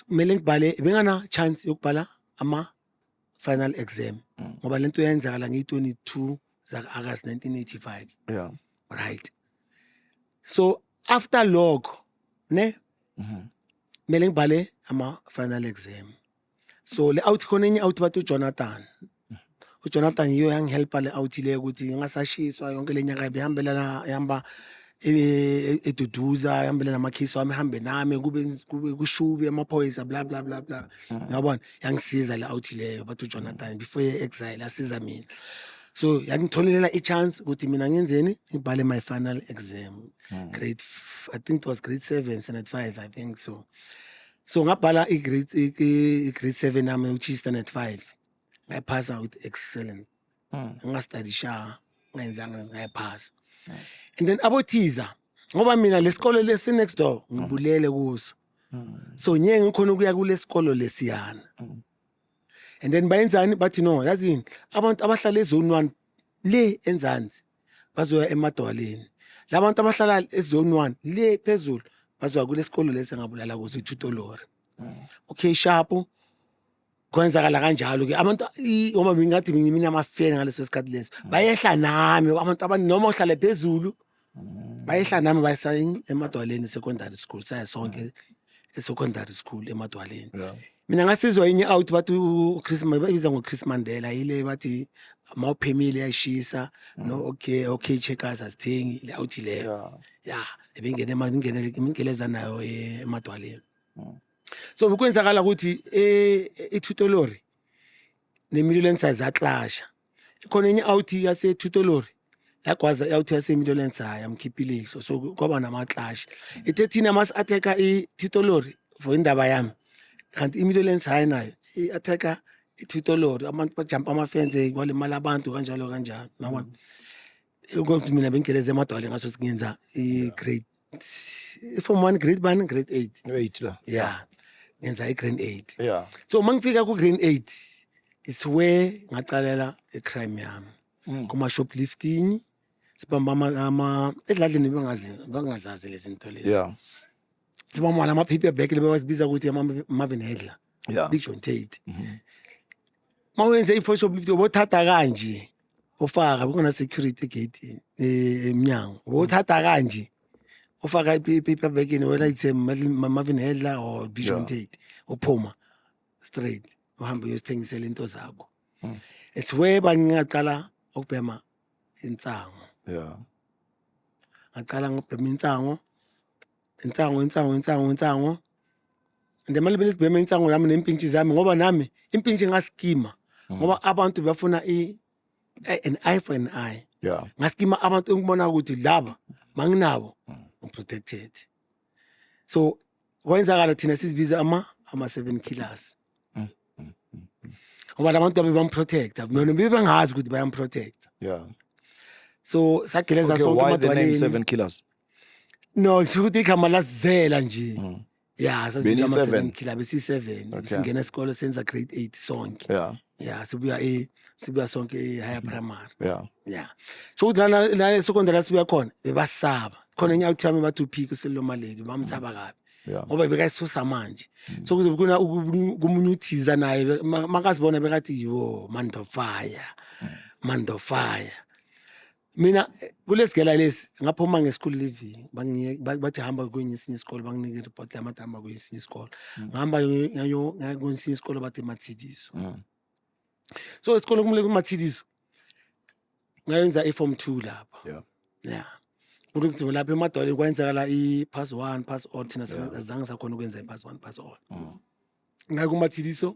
kumele ngibhale bengana chance yokubhala ama final exam ngoba lento yenzakala ngi-22 zaka August 1985. Yeah. Right. So after lokho ne kumele ngibhale ama final exam. So le out khona enye out bathi uJonathan. uJonathan yiyo yangihelpa le out le ukuthi ngasashiswa yonke lenyaka behambelana yamba eduduza yambele namakhisi wami hambe nami kube kushubi amaphoyisa bla bla bla bla. Yabona yangisiza le out leyo bathi uJonathan before exile asiza mina. So yangitholelela i-chance ukuthi mina ngenzeni ngibhale my final exam. I think it was grade 7 standard 5 I think so. So ngabhala grade 7 nami which is standard 5. Ngayiphasa with excellent. Ngastudisha ngenzanga ngayiphasa. And then abothiza ngoba mina lesikole lesi next door ngibulele kuso. So nyenge ngikhona ukuya kule sikolo lesiyana. And then bayenzani bathi no yazini abantu abahlala ezone 1 le enzansi bazoya emadwaleni. Labantu abahlala ezone 1 le phezulu bazoya kule sikolo lesi ngabulala kuso iTutolori. Okay sharp kwenzakala kanjalo ke abantu uma ngingathi mina amafeni ngaleso sikhathi lesi bayehla nami abantu noma uhlala phezulu bayehla nami bayisayin emadwaleni secondary school saya sonke secondary school emadwaleni. Mina ngasizwa inye out bathi uChristmas bayibiza ngoChris Mandela yile bathi amawuphemile yashisa no okay checkers asithengi le out leyo. Yeah ebingene imingeleza nayo emadwaleni. So bekwenzakala ukuthi eTutolori neMiddlesex zaclasha. Ikhona enye out yase Tutolori yakwaza out yase Middlesex yamkhiphile ihlo so kwaba namaclash. Ithethina mas attacker eTutolori for indaba yami. Kanti iMiddlesex nayo iattacker eTutolori abantu bajump amafence kwalimala abantu kanjalo yabona. Ukuthi mina bengeleze emadwaleni ngaso singenza grade from 1 grade 1 grade 8 la. Yeah. Ngenza grade 8. Yeah. So mangifika ku grade 8 it's where ngaqalela crime yami. kuma shoplifting sibamba edladleni bangazazi lezi zinto lezi. Yeah. Sibamba ama paperback lebazibiza ukuthi Marvin Hedler. Yeah. Big John Tate. Mawenze i shoplifting obothatha kanje ofaka kungena security gate emnyango. Obothatha kanje ofaka i-paperback whether it's Marvin Hedler or Big John Tate uphuma straight uhamba uyosithengisela into zakho. It's where bangaqala ukubhema insango. Yeah. Ngaqala ngibhema insango. Nde mali belibhema insango yami nempintshi zami ngoba nami impintshi ngaskima ngoba abantu bafuna an eye for an eye. Yeah. Ngaskima abantu engibona ukuthi laba manginabo protected. So kwenzakala thina sizibiza ama 7 killers. Ngoba labantu bebamprotecta mina bebangazi ukuthi bayamprotecta. Yeah. So sageleza Okay, sonke why the name emadwaleni. 7 killers? No, sikuthi igama lasizela nje. Yeah, sasibiza ama 7 Beni killers besi 7. Okay. Singena isikole senza grade 8 sonke. Yeah. Yeah, sibuya sonke higher primary. Yeah. Yeah. So ukuthi la secondary sibuya khona bebasaba. Khona enye uthami bathi uphika usello maledi bamsaba kabi. Yeah. Ngoba bekayisusa manje. So kuze kuna kumunyuthiza naye makasibona bekathi yo man do fire. Mina kulesigela lesi ngaphuma ngeschool living bathi hamba kwenye isinye isikole banginike report yamadamba kwenye isinye isikole. Ngihamba ngayo kwenye isinye isikole bathi Mathidiso. So isikole kumele kuMathidiso. Ngayenza i-form 2 lapha. Yeah. Yeah. Ukuthi lapha emadwaleni kwenzakala i-pass 1 pass all thina azange sakhona ukwenza i-pass 1 pass all. Ngayo kuMathidiso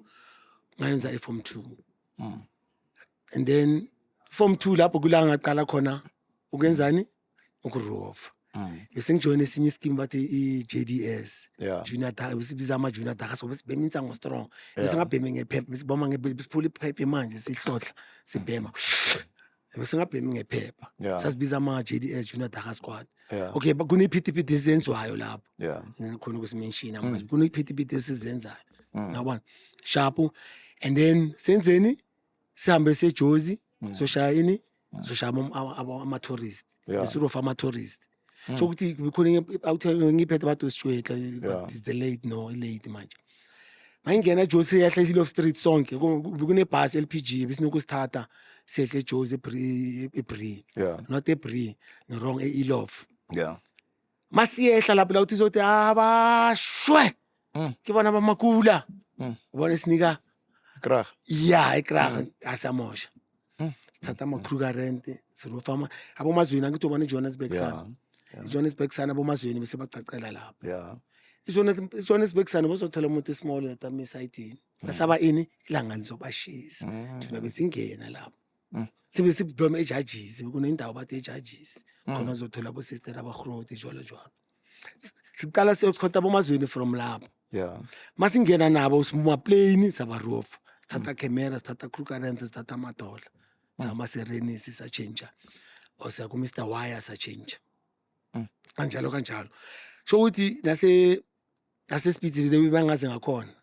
ngayenza i-form 2. And then form 2 lapho kula ngaqala khona ukwenzani ukurofa. Bese ngijoina esinye ischeme bathi i-JDS. Yeah. Junior Daga besibiza ama Junior Daga so besibhema insango strong. Bese ngabhema ngephepha besiboma besiphula iphepha manje sihlohla sibhema. Bese ngabhema ngephepha. Yeah. Sasibiza ama JDS Junior Daga squad. Yeah. Okay, kune iPTP ezenzwayo lapho. Yeah. Ngikhona ukusimenshina manje. Kune iPTP esizenzayo. Ngabona. Sharp and then senzeni sihambe seJozi so shayini so shama ama tourist. Esirofa ama tourist. So ukuthi kukhona ngiphethe bathi usichwetla but is the late manje. Ngingena Jozi yahle Hill Street sonke kune bus LPG besinokusithatha sehle Jozi eBree. Yeah. Not eBree, no wrong eLof. Yeah. Masiyehla lapho la uthi zothi abashwe. Kibona bamakula. Ubona sinika Krag. yeah ikrag asamosha. Sithatha ama Kruger rent sirofama abomazweni ngithi ubona eJohannesburg sana. Johannesburg sana bomazweni bese bacacela lapha. Yeah. Johannesburg sana bosothola umuntu small yatami site. Basaba ini ilanga lizobashisa. Thina besingena lapha. Sibe sibhoma ejudges kunendawo bathi ejudges. Khona uzothola abo sister abagroti jwalo. Siqala siyochotha bomazweni from lapha. Yeah. Masingena nabo usima plane sabarofa. Sithatha camera, sithatha Kruger rent, sithatha amadola. Sama serenisi sa change. Osa ku Mr Wire sa change. Kanjalo. So uthi nase speed bangaze ngakhona.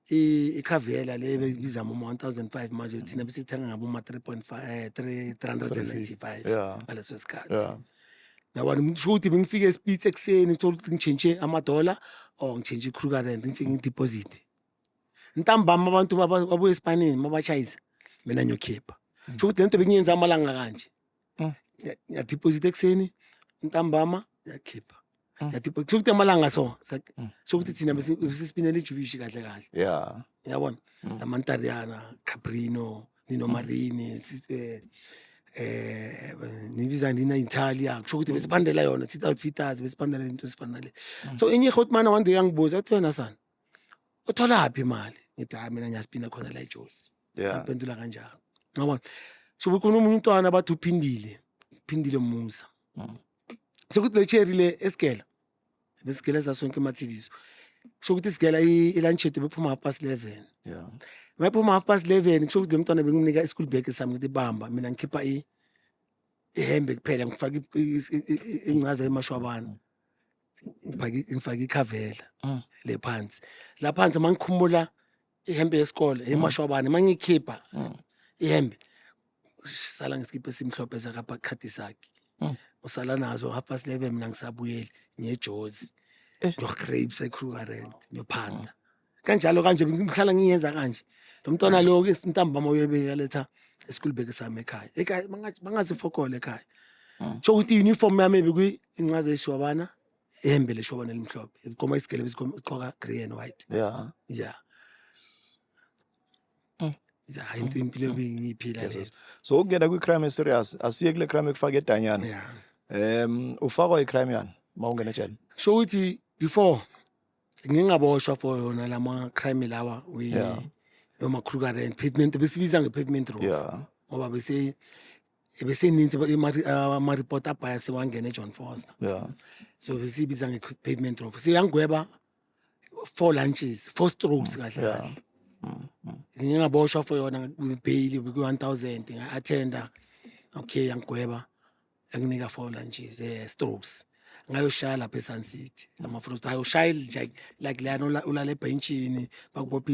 Ikhavela le bebiza mo 1005 manje thina besithenga ngabo ma 395 Yeah. ngaleso sikhathi. Yeah. Yabona ngisho ukuthi bengifike espeed ekseni ngithola ukuthi ngichange amadola or ngichange iKruger rent ngifike ngideposit. Ntambama abantu babuye eSpanini mabachayisa mina nyokhipha. Ngisho ukuthi lento bengiyenza amalanga kanje. Ya deposit ekseni ntambama yakhipha. Yathi ukuthi amalanga so ukuthi thina besisipinela iJubishi kahle. Yeah. Yabona laMantariana, Caprino, Nino Marini, nibiza ndina Italia kusho ukuthi besiphandela yona sithi outfitters besiphandela into esifana le. So enye Hotman one day yangibuza uthi wena sana uthola phi imali? Ngithi hayi mina ngiyasipina khona la eJozi. Yeah. Ngiphendula kanjalo. Ngabona. So kukhona umntwana bathi uphindile Musa. So kuthi le cherry le esigela besigeleza sonke eMathidiso. Kusho ukuthi isigela ilunch yethu bephuma 11:30. Yeah. Mayiphuma 11:30 kusho ukuthi umntwana bengimnika ischool bag sami ngithi bamba mina ngikhipha ihembe kuphela ngifaka incaza emashwabana. Ngifaka ikhavela le phansi. La phansi mangikhumula ihembe yesikole emashwabana mangikhipha ihembe sala ngesikipha esimhlophe sakaphakhadi sakhe. Mm. Usala nazo 11:30 mina ngisabuyele ngiyeJozi. Grapes eKrugerrand nophanda. Kanjalo kanje ngihlala ngiyenza kanje. Lo mntwana lo ke intambama uyebeka letha eSchoolburg sami ekhaya. Ekhaya bangazifokole ekhaya. Sho ukuthi uniform yami bekuyi incaze eshwabana ehembele eshwabana elimhlophe. Ikoma isigele besigqoka grey and white. Yeah. Yeah. Yeah, into impilo bengiyiphila le. So ukungena kwi-crime serious asiye kule crime ekufaka edanyana. Yeah. Ufakwa i-crime yani mawungena ejele. Sho ukuthi before ngingaboshwa for yona lama crime lawa Yeah. noma Krugerrand pavement besibiza nge-pavement road. Yeah. Ngoba beseninzi ama report abhaya sewangena eJohn Vorster. Yeah. So besibiza nge-pavement road. Siyangweba 4 lunches, 4 strokes kahle Yeah. kahle. Ngingaboshwa for yona bail ku 1000 nga-attenda. Okay, yangweba yanginika 4 lunches strokes. Ngayoshaya lapha eSun City ama frost ayoshaya nje like lana ulale ebenchini bakubopha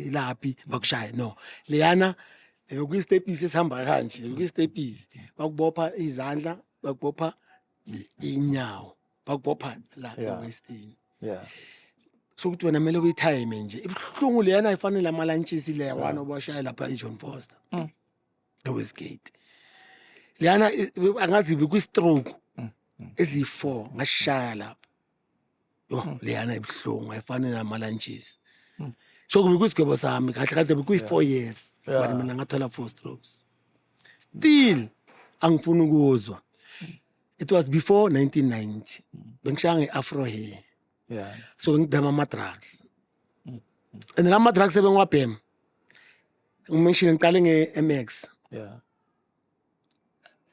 ilapi bakushaya no leyana kwi-stepisi esihamba kanje kwi-stepisi bakubopha izandla bakubopha inyawo bakubopha la ewestini. Yeah. So ukuthi wena kumele uyithime nje ibuhlungu leyana ifanele amalantshisi le wana obashaya lapha eJohn Vorster eWestgate leyana angazi kwi-stroke ezi4 ngashaya lapha yo leyana ibuhlungu ayifanele amalantshisi. So kube kusigwebo sami kahle kahle bekuyi 4 years but mina ngathola 4 strokes still angifuni ukuzwa. It was before 1990 bengishaya ngeafro hair. Yeah. So bengibhema ama-drugs and la ma-drugs ebengiwabhema ngimenshini ngiqale nge-MX. Yeah.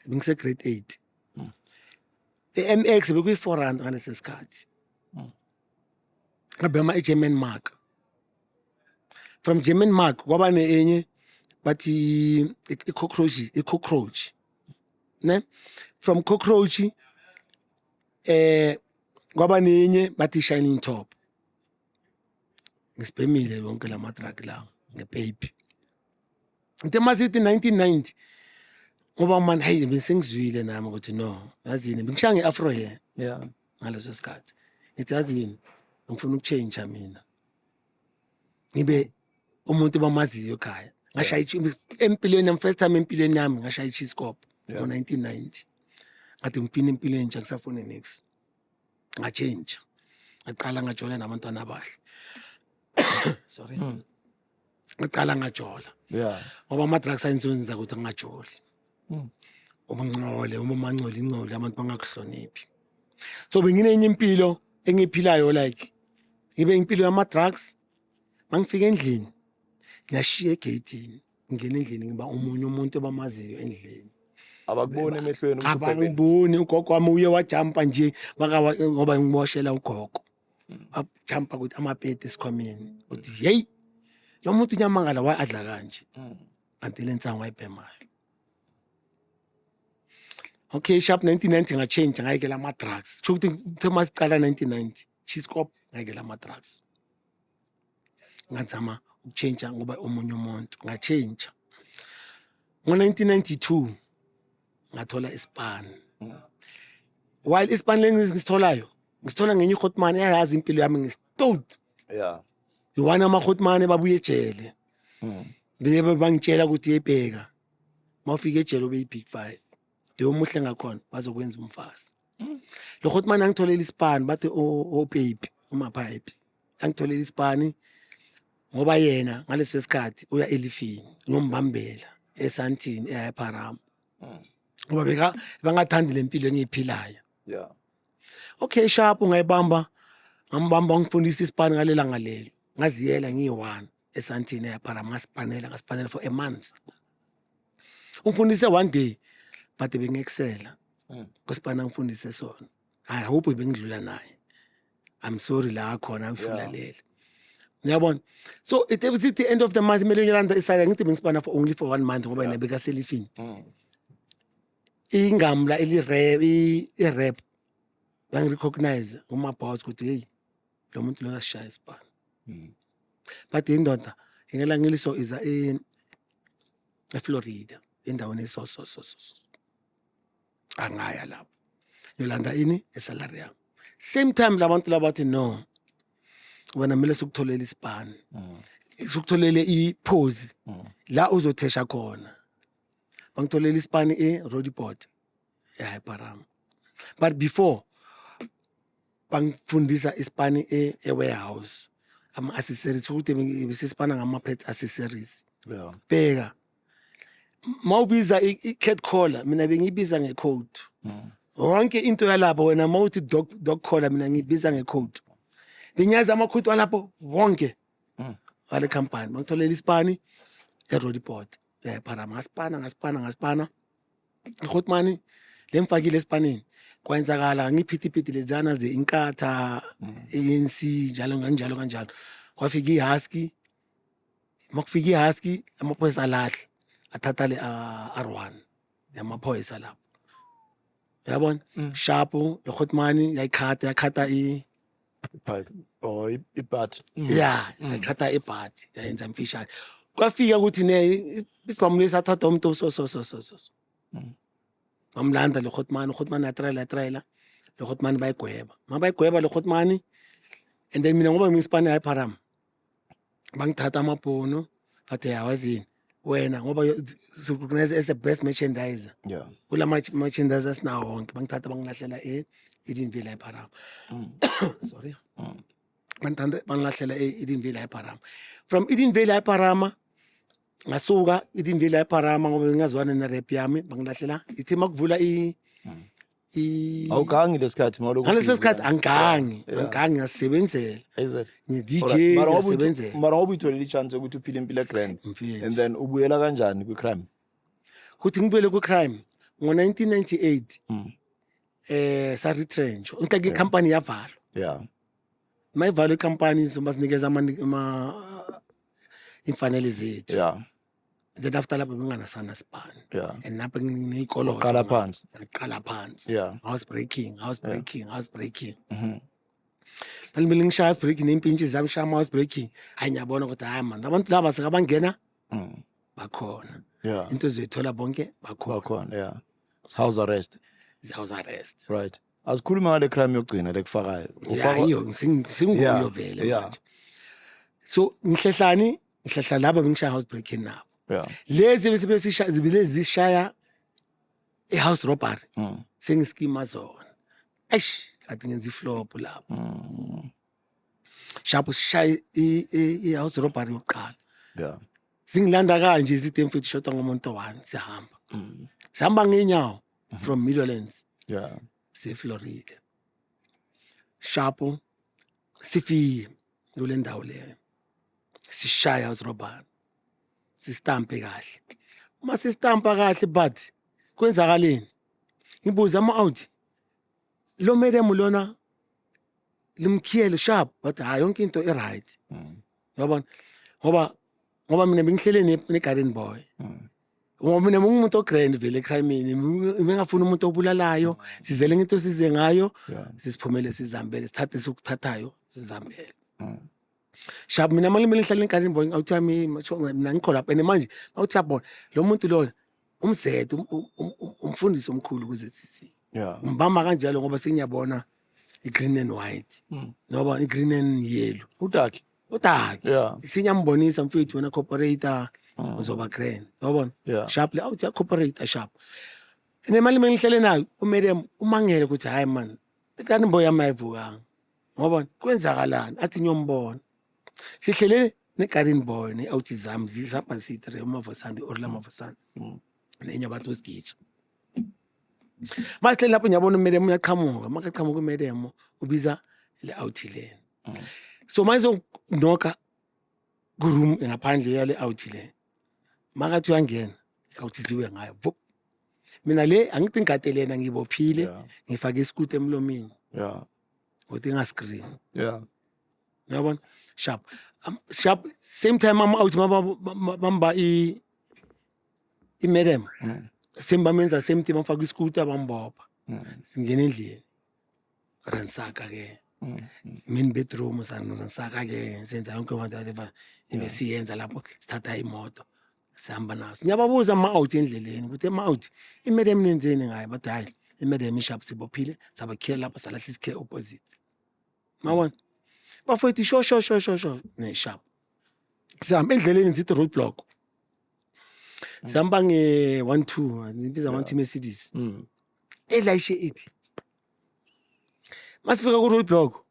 Bengise grade 8 i-MX bekuyi 4 rand ngalesi sikhathi. Ngabhema i-German mark. From German mark kwaba nenye bathi i-cockroach ne from cockroach kwaba nenye bathi shining top. Ngisibhemile lonke la ma-drug lawo ngepaper. Into masithi 1990 ngoba man hey besengizwile nami ukuthi no yazini bengishaya ngeafro hair. Yeah. Ngaleso sikhathi ngithi yazini ngifuna ukuchange mina ngibe umuntu bamaziyo ekhaya. Ngashaya empilweni yami first time empilweni yami ngashaya i-chiscope ngo-1990 ngathi ngipina empilweni nje ngisafune next ngachange ngaqala ngajola nabantwana abahle. Sorry. Ngaqala ngajola. Yeah. Ngoba ama-drugs ayinzonza ukuthi ngingajoli. Ubungcole umamangcole ingcole abantu bangakuhloniphi. So benginenye impilo engiphilayo like ngibe impilo yama-drugs mangifika endlini ngiyashiya egeyitini ngingena endlini ngiba omunye umuntu obamaziyo endlini. Abakubona emehlweni ukuthi Abangiboni ugogo wami uye wajampa nje ngoba ngiboshela ugogo. Wajampa ukuthi amapeti esikhwameni uthi hey lo muntu unyamangala adla kanje. Kanti le nsango wayibhemayo. Okay, sharp 1990 ngachange ngayekela ama-drugs. Kusho ukuthi Thomas qala 1990 chiscope ngayekela ama-drugs. Ngazama ukuchange ngoba omunye umuntu ngachange. Ngo-1992 ngathola ispan. While ispan lengisitholayo ngisithola ngenye i-hotman eyayazi impilo yami ngisitod. Yeah. Iwana ama-hotman babuye ejele. Bebe bangitshela ukuthi yebheka mawufika ejele ube yi-big 5. Dewo muhle ngakhona bazokwenza umfazi. Lo hotman angitholela ispan bathi o baby umapipe. Angitholela ispan ngoba yena ngaleso sikhathi uya elifini ngombambela eSantini eParam. Ngoba bangathandi lempilo engiyiphilayo. Yeah. Okay, sharp ngayibamba ngambamba ngifundisa ispan ngalela ngalelo. Ngaziyela ngiyi1 eSantini eParam ngaspanela for a month. Ungifundise one day but bengexcela. Kusipana ngifundise sona. I hope bengidlula naye. I'm sorry la khona ngifulalela. Ngiyabona. So it was at the end of the month kumele ngilanda isayini ngithi bengisipana for only for 1 month ngoba nebeka selifini. Ingamla i-rap bangirecognize uma boss ukuthi hey lo muntu lo uyashaya isipana. But indoda ingela ngiliso iza eFlorida endaweni so angaya lapho yolanda ini esalary yami same time labantu labathi no wena kumele sikutholela isipani sikutholele iphozi la uzothesha khona bangitholela isipani eRoodepoort eHyperama but before bangifundisa isipani ewarehouse ama-accessories ukuthi besisipana ngama-pet accessories bheka mawubiza i-cat collar mina bengiyibiza nge-code wonke into yalapho wena mawuthi dog collar mina ngiyibiza nge-code benyazi amakhodi walapho wonke wale company bangitholela isipani eRoodepoort Parama ngaspana Grootman lemfakile esipanini kwenzakala ngiphithiphithi lezana ze-Inkatha ANC njalo kanjalo kwafika ihusky makufika ihusky amaphoyisa alahle athatha le R1 yamaphoyisa lapho yabona sharp lo Grootman yakhatha ibat yakhatha ibhat yayenza mfishane kwafika ukuthi isibhamulisi athatha umuntu so bamlanda lo Grootman atrayela lo Grootman bayigweba mabayigweba lo Grootman and then mina ngoba ngispane eHyperama bangithatha amabhono bathi yawazini wena ngoba recognized as the best merchandiser kula merchandisers nawo wonke bangithatha bangilahlela eEdenville eHyperama sorry bangilahlela eEdenville eHyperama from Edenville eHyperama ngasuka Edenville eHyperama ngoba ngingazwana nerep yami bangilahlela ithi makuvula awugangi lesikhathi mawuloku ngaleso sikhathi angigangi ngasebenzela ngi-DJ ngasebenzela mara ngoba uyitholile ichance ukuthi uphile impilo egrand and then ubuyela kanjani kwi-crime kuthi ngibuyele kwi-crime ngo-1998 sa retrench unta company yavalwa mayivalwa i-company soba sinikeza imfanele zethu then after lapho benganasana sipani and lapho ngineyikolo qala phansi housebreaking Nalibele ngishaya housebreaking nempintshi zami shama housebreaking hayi ngiyabona ukuthi hayi man abantu laba sekabangena bakhona into ezithola bonke bakhona house arrest right asikhuluma ngale crime yokugcina lekufakayo iyo singuyo vele manje so ngihlela laba bengishaya housebreaking nabo lezi zibile zishaya house robbery sengiskima zona eish kade ngenza iflop lapho sharp sishaya house robbery yokuqala singilanda kanje isidem futhi shota ngomuntu one sihamba ngenyawo from Meadowlands seFlorida sharp sifike kule ndawo leyo sishaya house robbery sistampe kahle uma sistampa kahle but kwenzakaleni ngibuza ama-out lo madam lona limkhiyele sharp but hayi yonke into right yabona ngoba mina bengihlele ne-garden boy ngoba mina ngingumuntu ogrand vele ecrime-ini bengafuna umuntu obulalayo sizele ngento size ngayo sisiphumele sizambele sithathe sokuthathayo sizambele sharp mina mali ngihlala egarden boy awuthi ami mina ngikho lapha and manje awuthi yabona lo muntu lo umzethe umfundisi omkhulu kuze sisi ngibamba kanjalo ngoba sengiyabona i-green and white ngoba i-green and yellow utaki sinyambonisa mfethu wena cooperator uzoba grand yabona sharp le awuthi cooperator sharp and mali ngihlele nayo umadam umangele ukuthi hayi man i-garden boy amayivukanga ngoba kwenzakalani athi ngiyombona sihlele ne-garden boy ne-autism zihamba si-3 uMavosandi or laMavosandi nenye abantu wesigitso masihlele lapho ngiyabona umadam uyaqhamuka makaqhamuka umadam ubiza le-out leni so mayizonoka ku-room ngaphandle yale out le makathi uyangena i-out ziwe ngayo vup mina le angithi ngikatelena ngibophile ngifake isikuti emlomini ukuthi ngascreen yabona sharp same time ama-out bamba i-madam sembamenza same thing bamfaka iskuta bambopha singena endlini ransaka-ke main bedroom ransaka-ke senza yonke abantu ibe siyenza lapho sithatha imoto sihamba naso ngiyababuza ama-out endleleni ukuthi ama-out i-madam nenzeni ngayo bathi hayi i-madam ishap sibophile sabakhiyela lapha salahla isikhe opposite mawona bafowethu sho neshap sihamba endleleni sithi road block sihamba nge-12 nibiza 12 Mercedes elayishe ithi masifika ku-road block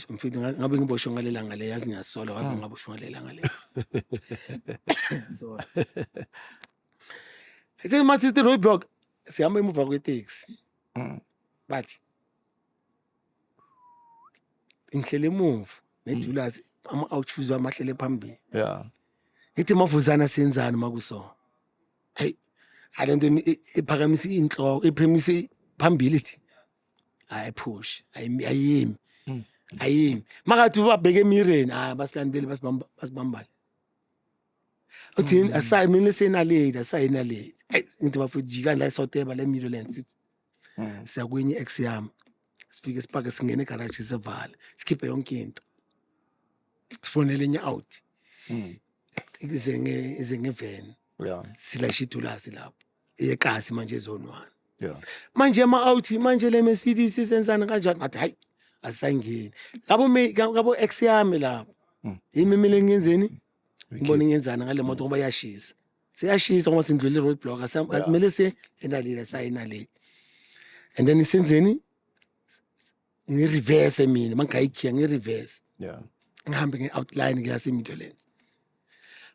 mfethu ngabe ngiboshwe ngalela ngale yazi ngiyasola ngabe ngaboshwe ngalela ngale so ethi masithi road block sihamba emuva kweteksi bathi ngihlele emuva nedulasi ama-outfuse amahlele phambili ngithi mavuzana senzani makuso hey alento ephakamisa inhloko ephakamisa phambili ithi push ayimi makathi ubabheke emireni basilandeli basibambale uthini asayi mina senalate asayinalate ngithi bafethu jikani la esoteba le ambulance siyakwenye ex yami sifike sipake singene egarage sivala sikhiphe yonke into sifonele enye out ize ngevan silashe idulasi lapho ekasi manje zone 1 manje ama-out manje le Mercedes senzani kanjani ngathi hayi asisangeni ngabo ex yami lapho yimi mina ngenzeni ngibona ngenzana ngale moto ngoba yashisa siyashisa ngoba sindlule road block akumele enalile sayinalile and then isenzeni ngi-reverse mina mangayikhiya ngi-reverse ngihambe nge-outline ngeyase-Midlands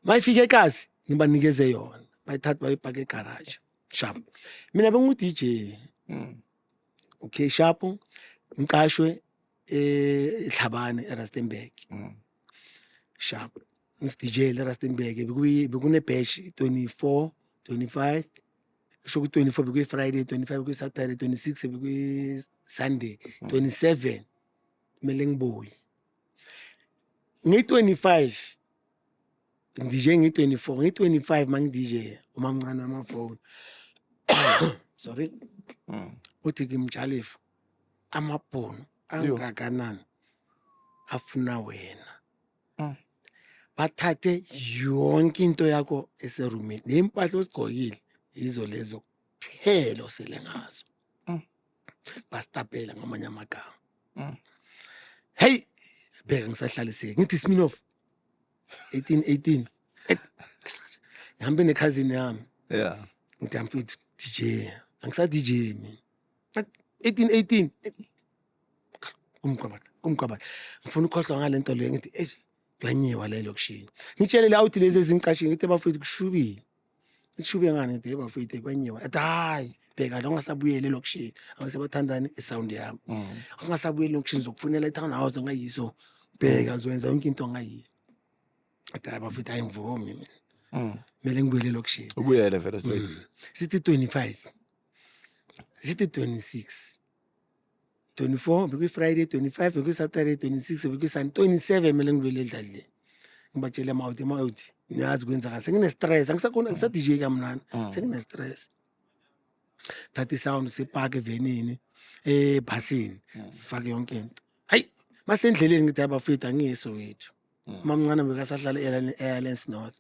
mayifike ekasi ngibanikeze yona bayithatha bayipaka egarage sharp mina bengu-DJ okay sharp ngiqashwe eThabane eRustenburg sharp ngisi-DJ eRustenburg bekune-bash 24 25 kusho ku-24 bekuyi-Friday 25 bekuyi-Saturday 26 bekuyi-Sunday 27 kumele ngibuye ngi-25 ngi-DJ ngi-24 ngi-25 mangi-DJ umamncane amafoni sorry uthi ngimjalifa amabhono angakanani afuna wena bathathe yonke into yakho eserumini nempahla osigqokile yizo lezo kuphela osele ngazo basitapela ngamanye amagama hey bheka ngisahlaliseke ngithi Sminoff 18 ngihambe nekhazini yami ngithi amfethu DJ angisa DJ mina 18 kumqabaka ngifuna ukhohlwa ngalento leyo ngithi kwanyiwa le lokushini ngitshelele out lezi ezingiqashini ngithi bafethu kushubile isishube ngani ngithi bafethu kwanyiwa athi hayi bheka lo ngasabuyele lokushini angisebathandani isound yami angasabuyele lokushini zokufunela etown house ngayiso bheka zoyenza yonke into ngayiyo athi bafethu ayingivumi mina mele ngibuyele lokushini ubuyele vele straight sithi 25 sithi 26 24 bekuyi-Friday 25 bekuyi-Saturday 26 bekuyi-Sunday 27 mele ngibuyele edladleni ngibatshele ama-out niyazi kwenzakala sengine-stress angisa-DJ kamnani sengine-stress thatha isound sipake evenini ebhasini fake yonke into hayi masendleleni ngithi abafethu angiyeSoweto umamncane bekasahlala e-Highlands North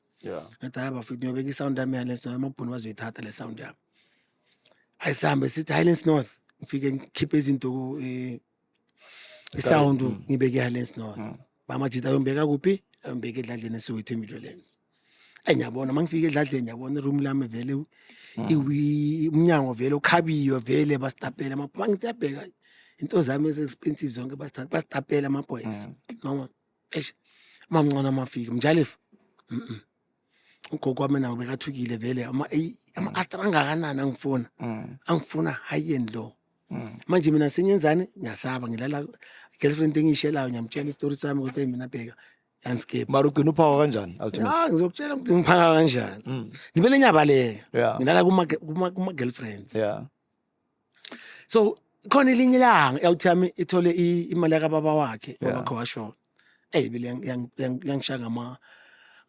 ngathi hayi bafethu ngiyobeka isound yami e-Highlands North amabhunu bazoyithatha le sound yami ayisambe sithi Highlands North ngifike ngikhiphe izinto isound ngibeke e-Highlands North bamajita ayombeka kuphi ayombeka edladleni eSoweto eMidlands ngiyabona mangifika edladleni ngiyabona iroom lami vele umnyango vele ukhabiyo vele basitapela amapho ngithi yabheka into zami ezi-expensive zonke basitapela ama-boys noma mamncane amafika mjalifa ugogo wami nawo bekathukile vele ama-Astra angakanani angifuna high end low manje mina sengiyenzani ngiyasaba ngilala girlfriend engiyishelayo ngiyamtshela istori sami ukuthi mina bheka yanskip mara ugcina uphawa kanjani ultimately ngizokutshela ukuthi ngiphaka kanjani ngibele ngiyabaleka ngilala kuma-girlfriends so khona elinye ilanga i-out yami ithole imali yakababa wakhe wakhe washo bele yangishaya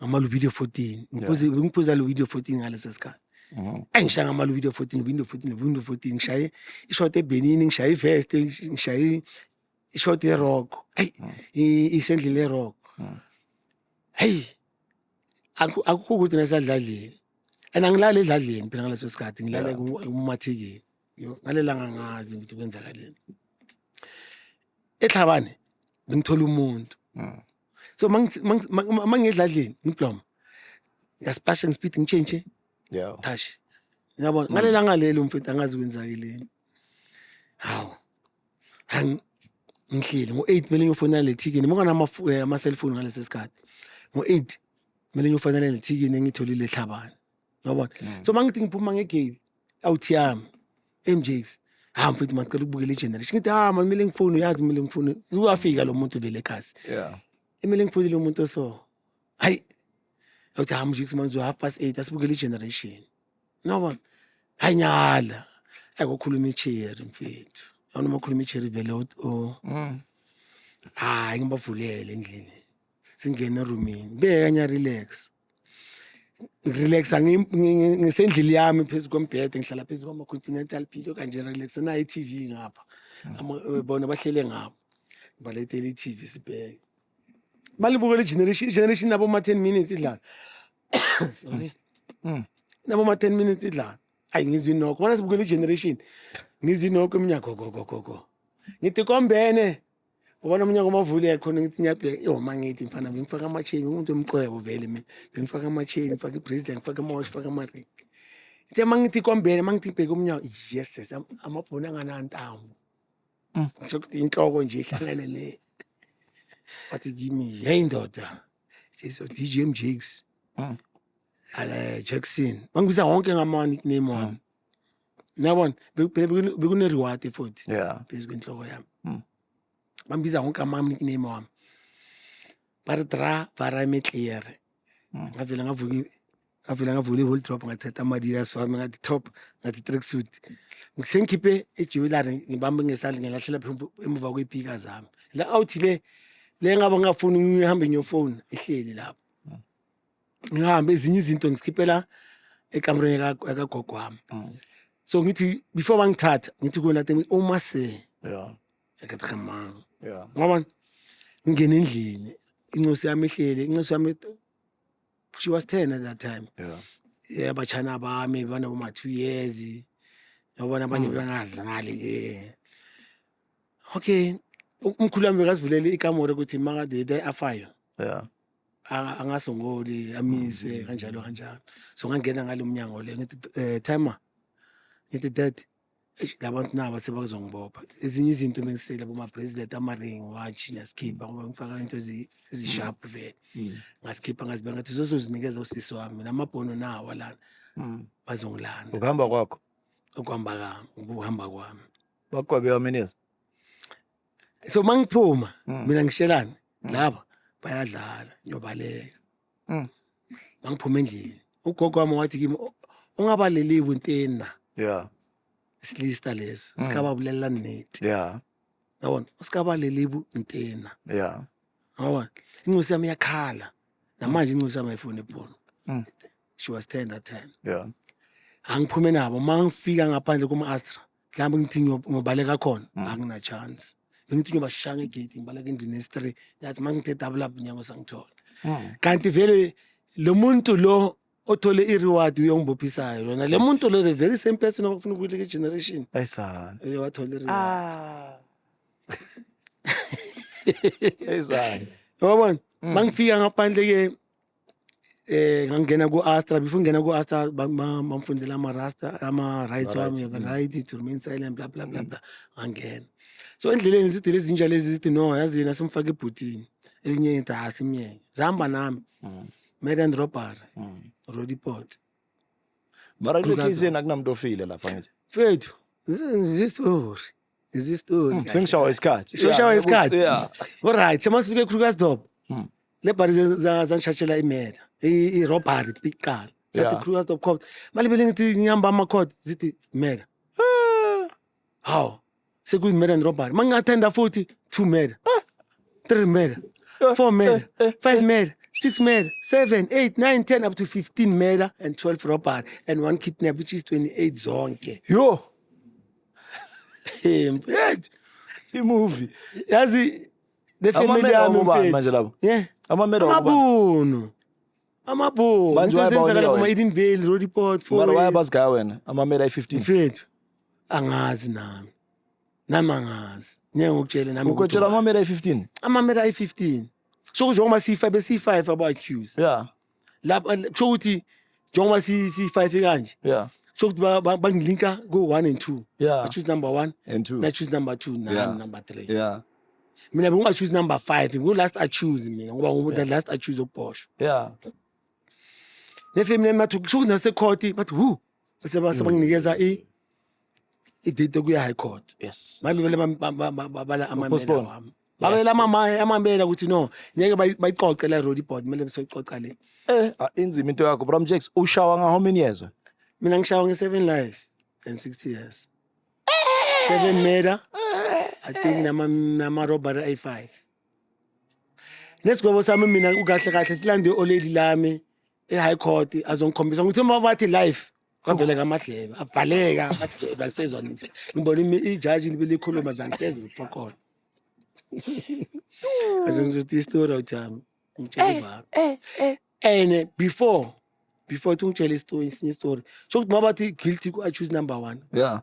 ngama-Luvidio 14 ngiphuza Luvidio 14 ngaleso sikhathi ngishaya ngama-Luvidio 14 ngishaye ishot eBenini ngishaye ivest ngishaye ishot yerock isendlile yerock akukho ukuthi nasadlalile and angilali edladleni phela ngaleso sikhathi ngilale kumathekeni ngalelanga ngazi ukuthi kwenzakaleni eThabane ngithola umuntu so mangidladleni ngibloma yaspasha ngispeed ngichange touch yabona ngalelanga lelo mfethu angazi kwenzakaleni hawo ngihlile ngo8 kumele ngiyofona le ticket ngikona ama cellphone ngalesi sikhathi ngo8 kumele ngiyofona le ticket engitholile eThabane yabona so mangithi ngiphuma ngegate out yami MJs mfethu masicela ukubukela igeneration ngithi man kumele ngifone uyazi kumele ngifone uyafika lo muntu vele ekhasi kumele ngifone lo muntu so hayi uthi MJs manje 8:30 asibukela igeneration yabona hanyala akokhuluma icherry mfethu noma khuluma icherry vele hayi ngibavulele endlini singena roomini bekanya relax ngisendlini yami phezulu kombhede ngihlala phezulu kwama continental pillow kanje relax na iTV ngapha bona bahlele ngapha balethele iTV sibheke malibukela igeneration nabo ma 10 minutes idlala sorry nabo ma 10 minutes idlala ayi ngizwi nokho bona sibukela igeneration ngizwi nokho eminyaka gogo ngithi kombene ubona umnyaka omavule khona ngithi nyabhe mangithi mfana ngifaka ama-chain umuntu omcwebo vele mina ngifaka ama-chain ngifaka i-bracelet ngifaka ama-watch ngifaka ama-ring ithe mangithi kombene mangithi bheka umnyaka yes amabhoni anganantambo ngisho ukuthi inhloko nje ihlangane le wathi kimi hey ndoda jesu DJ MJs ala Jackson bangibiza wonke ngama-nickname wami nabona bekune reward futhi phezu kwenhloko yami bambiza wonke ama-nickname wami baridra parametler ngavela ngavula i-wardrobe ngathatha ama-Adidas wami ngathi top ngathi tracksuit ngisengikhiphe ejewelry ngibambe ngesandla ngilahlela emuva kwephika zami la out le ngaba ngafuni ngihambe ngiyofona ehleli lapho ngihambe ezinye izinto ngisikhiphela ekamereni yakagogo wami so ngithi before bangithatha ngithi kuna omase ekathamanga ngoba ngene endlini incosi yami ehlele incosi yami she was 10 at that time abachana bami bana boma 2 years yabona abanye bangazangali ke okay umkhulu wami bekasivulele ikamera ukuthi makade afayo angasongoli amiswe kanjalo so ngangena ngalo umnyango le ngithi timer ngithi dad labantu nabo sebazongibopha ezinye izinto mengisela boma bracelet ama-ring watch ngiyaskipha ngoba ngifaka into ezisharp vele ngaskipha ngazibeka ngathi zozozinikeza usisi wami namabhono nawo lana bazongilanda ukuhamba kwakho ukuhamba kwami bakwabe wameneza so mangiphuma mina ngishelana laba bayadlala nyobaleka mangiphuma endlini ugogo wami wathi kimi ungabaleli buntena isilista leso sikababulela net yabona sikabaleli buntena yabona incosi yami yakhala namanje incosi yami ayifuni ibhono she was 10 that time angiphume nabo mangifika ngaphandle kuma-Astra mhlawumbe ngithi ngobaleka khona angina chance bengithi ngiyobashanga egate ngibaleka endlini yesi-3 yathi mangithi double up nyango sangithola kanti vele lo muntu lo othole i-reward uyongibophisayo lona le muntu lo the very same person obafuna ukuyileka generation ayisana wathola i-reward ayisana yabona mangifika ngaphandle ke ngangena ku-Astra before ngena ku-Astra bamfundela ama-rights wami right to remain silent bla bla bla bla ngangena so endleleni zithi lezi zinja lezi zithi no yazi yena simfaka ebhutini elinye ithi asimyeke zihamba nami murder and robbery rodiport mara kule case yena kunamuntu ofile lapha ngithi fethu is story sengishawa isikhathi alright semasifike eKrugersdorp le bari zangichachela imeda i-robbery piqala sathi Krugersdorp court malibele ngithi ngihamba ama-court zithi murder how sekuyi murder and robbery mangingathenda futhi 2 murder 3 murder 4 murder 5 murder 6 murder 7 8 9 10 up to 15 murder and 12 robbery and 1 kidnap which is 28 zonke imovie yazi the family yami manje lapho amabunu Amabo. Manje Into ezenzakala wayabawunika kuma wena? Eden Vale, Roodepoort, Mara Fourways. wayabazigaya wena ama-meta ayi-15 Mfethu. Angazi nami. Nami angazi. Ngeke ngikutshele nami ukuthi ukwetshela ubani. ama-meta ayi-15 Amameta ayi-15. Kusho ukuthi njengoba besi-5 aba-accused. yeah Lapha kusho ukuthi njengoba si-5 kanje. yeah Kusho ukuthi bangilinka ku-1 and 2. Yeah. I choose number 1. and 2 I choose number 2 nami Yeah. number 3. yeah Mina benginga-choose number 5. Ngu-last I-choose mina ngoba ngumuntu last I-choose ukuboshwa. yeah Nefemini yami bathi kusho ukuthi nasecourt bathi bese banginikeza i-date yokuya high court. yes Manje vele babala amamela Postpone. wami. Babela Yes, amamela ukuthi no, ngeke bayicoce la Roodepoort, kumele besoyicoca le. inzima into yakho Bram Jakes ushawa nga how many years Mina ngishawa nge-7 life and 60 years. 7 murder. I think nama robbery ay-5. Nesigwebo sami mina ukahle kahle silande oleli lami e-high court azongikhombisa ukuthi uma bathi life kwavele kamadlebe avaleka amadlebe asezwa nje. Ngibona ijaji likhuluma nje angisezwe for khona. Azongizothi istory uthami. Ngitshela baba. And before ungitshela isinye story. So ukuthi mabathi guilty I choose number 1. yeah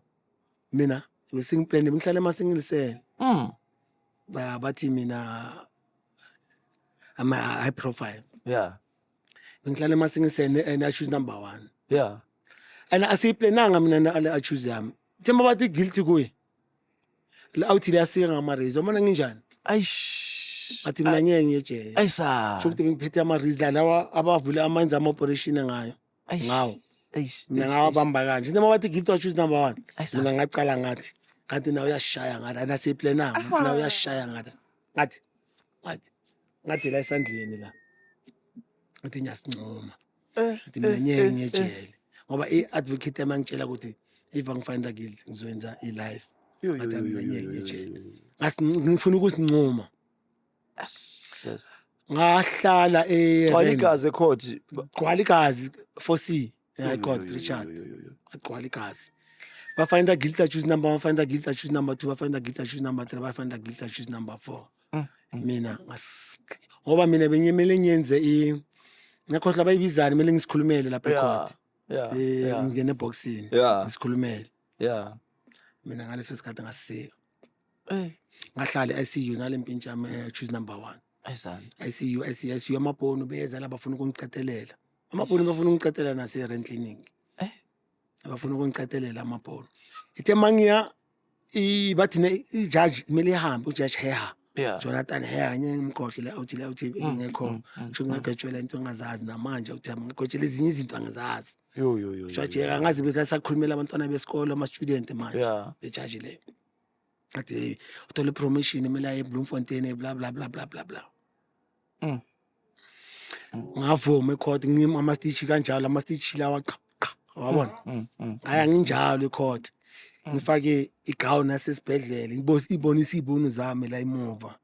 Mina besingiplan ngihlala emasingilisele. mm. Bathi mina ama high profile. yeah Ngihlala emasingilisele and I choose number 1. yeah And asiplananga mina I choose yami. Themba bathi guilty kuye. La awuthi liyasika ngama raise. Ubona nginjani? ayish Athi mina ngeke ngiyejele. ayisa Ukuthi ngiphethe ama raise lawa abavula amanzi ama operation ngayo. Ngawo. ayish Mina ngawabamba kanje. Themba bathi guilty I choose number 1. Ayisa. Mina ngaqala ngathi kanti nawe uyashaya ngathi anasiplananga ukuthi nawe uyashaya ngathi. Ngathi la esandleni la. Ngathi nyasincoma. Ngathi mina ngeke ngiyejele. Ngoba i-advocate yamangitshela ukuthi if angifind guilty ngizoyenza i-life. Ngathi mina ngeke ngiyejele. Ngifuna ukusincoma. yes Ngahlala gcwala igazi ecourt gcwala igazi for C. I got Richard. Agcwala igazi. Bafind guilty I choose number 1, find guilty I choose number 2, find guilty I choose number 3, find guilty I choose number 4. Mina ngoba mina benyemele ngiyenze ngakhohlwa bayibizana kumele ngisikhulumele lapha ecourt. yeah Ngene eboxini Yeah. ngisikhulumele. yeah Mina ngaleso sikhathi ngasiseka. Ngahlala ICU nalempintshi yami choose number 1. ayisana ICU amabhonu beza la bafuna ukungiqedelela. Amabhonu bafuna ukungiqedelela nase rent clinic. Abafuna ukungiqedelela amabhonu. Ithe mangiya bathi ijudge kumele ihambe ujudge Heha. yeah Jonathan Heha ngimkhohle awuthi ngekho. Ngisho ngagwetshela into ongazazi namanje uthi ngigwetshela ezinye izinto angazazi. yo Judge angazi bekasakhulumela abantwana besikole ama student manje. Yeah. The judge le. Athi uthole promotion emela eBloemfontein bla bla bla bla bla bla. Ngavuma ecourt ngima ama stitch kanjalo ama stitch lawa cha wabona. Aya nginjalo ecourt. Ngifake igown asesibhedlela ngibonisa izibuno zami la emuva.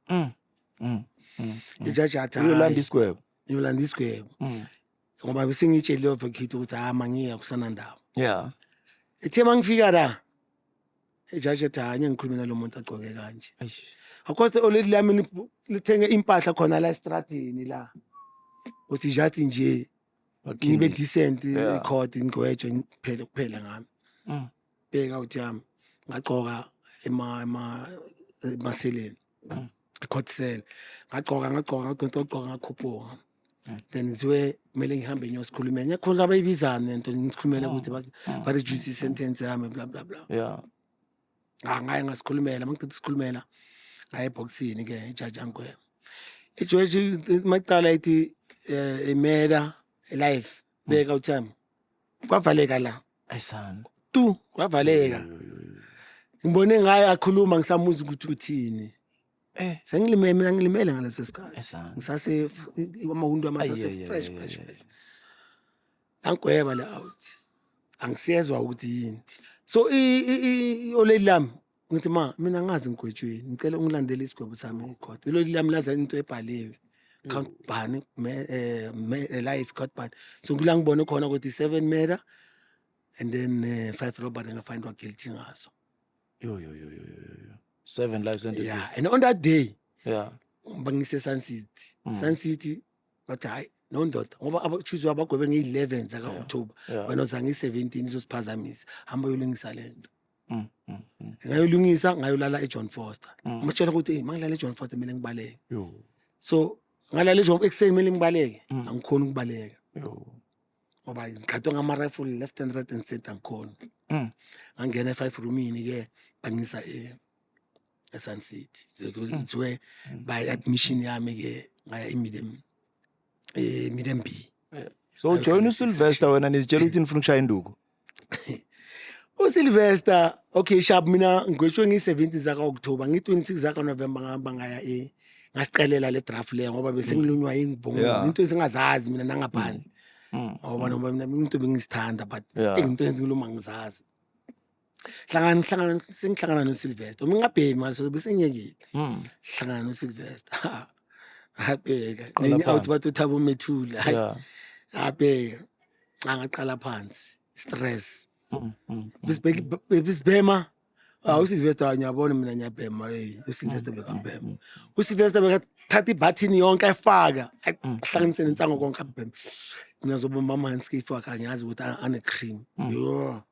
Ijudge athi uyolanda isigwebo ngiyolanda isigwebo. Ngoba bese ngitshele advocate ukuthi mangiya kusana ndaba. yeah Ethe mangifika la ijudge athi ngikhulumela lo muntu agcoke kanje. ayish Akhoste oleli lami lithenge impahla khona la estradini la. Uthi just nje ngibe decent ecourt ngigwetshwe kuphela ngami. Bheka uthi yami ngagcoka emaseleni. Court cell. Ngagcoka ngakhuphuka. Then ngiziwe kumele ngihambe ngiyosikhulumela. Ngiyakhona abayibizana lento ngikhulumela ukuthi ba reduce sentence yami bla bla bla. yeah Ngaye ngasikhulumela mangicela isikhulumela ngaye eboxini ke ijudge angwe. Ijudge maqala ithi murder live beka uthami. Kwavaleka la. ayisana Kwavaleka. Ngibone ngaye akhuluma ngisamuza ukuthi uthini. Sengilimele mina ngilimele ngaleso sikhathi. ayisana Ngisase amawundo amasase fresh. Angweba la out. Angisiyezwa ukuthi yini. So oleli lami ngithi mina ngazi ngigwetshweni ngicela ungilandele isigwebo sami ecourt. Oleli lami laza into ebhaliwe. Count ban life court ban. So ngila ngibone khona ukuthi 7 murder and then 5 robbery ngafindwa guilty ngaso. yo 7 life sentences Yeah, and on that day yeah bangise Sun City. Sun City bathi hayi nondoda ngoba abachoose abagwebe nge-11 zaka October wena uzange i-17 izosiphazamisa hamba uyolungisa lento ngayolungisa ngayolala eJohn Foster ngitshela ukuthi mangilala eJohn Foster kumele ngibaleke so ngalala eJohn ekuseni kumele ngibaleke angikhona ukubaleka ngoba ngikhathwe ngama-rifle left and right and center angikhona ngangena e-5 roomini ke bangisa eSun City kuthiwe by admission yami ke ngaya Medium B. So join uSylvester wena nizitshela ukuthi nifuna ukushaya induku. uSylvester okay sharp mina ngishwe ngi-17 zaka October ngi-26 zaka November ngihamba ngaya ngasicelela le draft le ngoba bese ngilunywa ingibongo into esingazazi mina nangaphandle ngoba noma mina into bengisithanda but into ezingiluma ngizazi sengihlangana noSylvester ngingabhemi manje bese ngiyekile hlangana noSylvester abheka nini out bathi uThabo Methula hayi abheka angaqala phansi stress bisibhema uSylvester ngiyabona mina ngiyabhema uSylvester bekabhema uSylvester bekathatha ibutton yonke ayifaka ahlanganise nensango konke abhema mina zobomba amanzi kifaka angiyazi ukuthi ane cream yo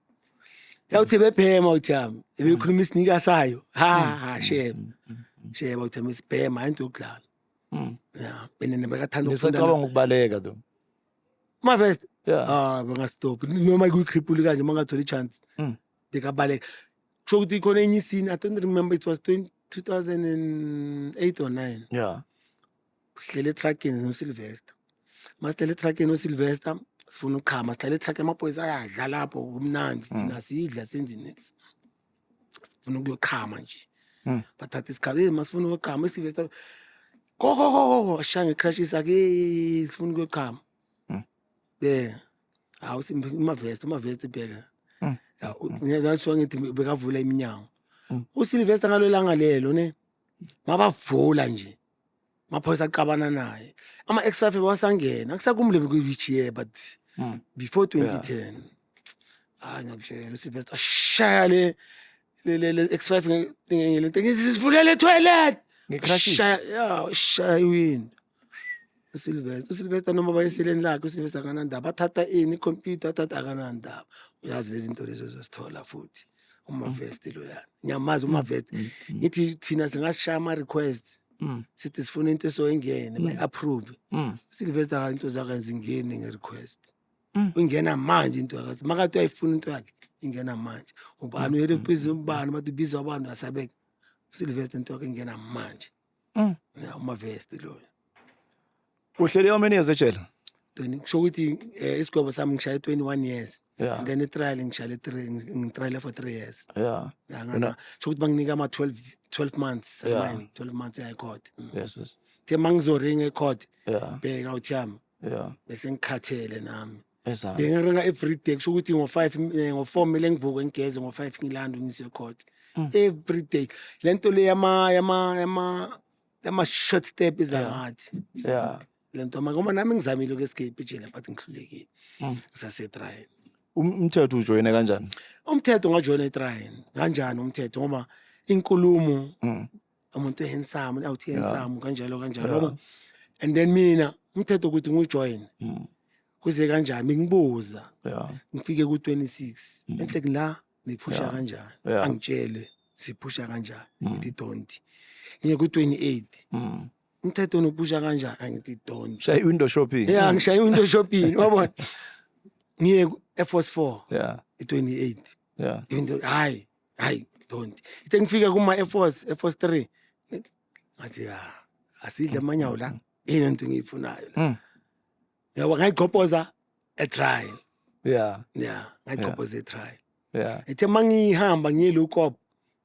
yawuthi bebhema uthami ebekhuluma isinika sayo sheba uthami isibhema into yokudlala bene bekathanda ukufunda Nisacabanga ukubaleka though. Mavest bangastop noma kuyikripuli kanje mangathola ichance bekabaleka kusho ukuthi ikhona enye isini I don't remember it was 2008 or 9 sihlele truckini noSylvester masihlele truckini noSylvester sifuna ukuchama sihlele truck amaphoyisa ayadla lapho kumnandi thina sidla senze next sifuna ukuyochama nje bathatha isikhathi masifuna ukuchama uSylvester go shange crashes ake sifuna ukuyochama umavest bheka ngiyasho ngithi bekavula iminyango uSylvester ngalolanga lelo ne mabavula nje maphoyisa acabana naye ama X5 wasangena kusakumle bekuyibhichiye but before 2010 ngiyakutshela uSylvester shaya le X5 ngilento ngisivulele toilet shaya win uSylvester noma bayeseleni lakhe uSylvester akanandaba bathatha computer athatha akanandaba uyazi lezi zinto lezo zosithola futhi umavest lo yana ngiyamazi umavest ngithi thina singashaya ama request sithi sifuna into so ingene bay approve uSylvester into zakenza ingene ngerequest ungena manje into yakhe makathi uyayifuna into yakhe ingena manje ubani uyerepresent ubani bathi bizwa abantu asabeka uSylvester into yakhe ingena manje umavest lo Uhlele how many years ejele? kusho ukuthi isigwebo sami ngishaya 21 years and then i-trial ngishaya 3 for 3 years ngana kusho ukuthi banginika ama 12 months 12 months ecourt Yes. the mangizoringa ecourt bheka uthami bese ngikhathele nami bengiringa every day kusho ukuthi ngo4 mile ngivuke ngigeze ngo5 ngilanda ngise ecourt every day lento le yama short step izangathi lento ngoba nami ngizamile ukuscape ejele but ngihlulekile ngisase trial Umthetho ujoyine kanjani? Umthetho ngajoyina etrial kanjani umthetho ngoba inkulumo umuntu handsome awuthi handsome kanjalo and then mina umthetho ukuthi ngijoin kuze kanjani ngibuza ngifike ku26 enhle la niphusha kanjani angitshele siphusha kanjani ngithi don't ngiye ku28 umthetho unophusha kanjani angithi don't Shaya window shopping. ngishaya window shopping wabona ngiye Air Force 4 i28 into hayi don't ithe ngifika kuma Air Force 3 ngathi asidle amanyawo la into engiyifunayo la yabo ngayigqobhoza a trial ngayigqobhoza a trial ethe mangihamba ngiye lokop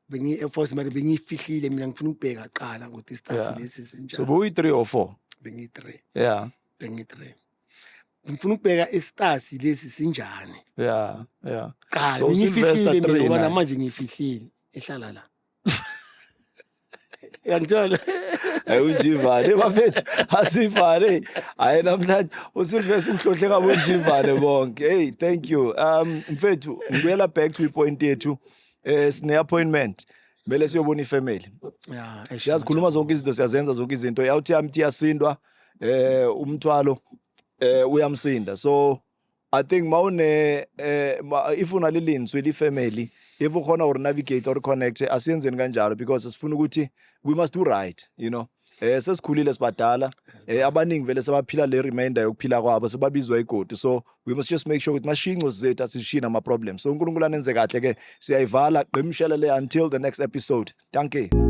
bengi Air Force manje bengifihlile mina ngifuna ukubheka qala ukuthi istas lesi senjani So boy 3 or 4? bengi 3 bengi 3 ngifuna ukubheka istas lesi sinjani qala So Sylvester 3 ngoba manje ngifihlile ehlala la yangithola Ayunjivane bafethu asivale hayi namhlanje uSylvester umhlohle kabo njivane bonke. Hey, thank you. Mfethu ngibuyela back to ipoint yethu. Sine appointment mele siyobona ifamily. Siyazikhuluma zonke izinto siyazenza zonke izinto. Yawuthi yami iyasindwa umthwalo uyamsinda. So I think if unalilinzwi li-family, if ukhona or navigate or connect, asiyenzeni kanjalo because sifuna ukuthi we must do right, you know. Sesikhulile sibadala, abaningi vele sebaphila le remainder yokuphila kwabo sebabizwa igodi. So we must just make sure ukuthi mashingo zethu asishina ama problems. So uNkulunkulu anenze kahle ke siyayivala qemshela le until the next episode. Danke.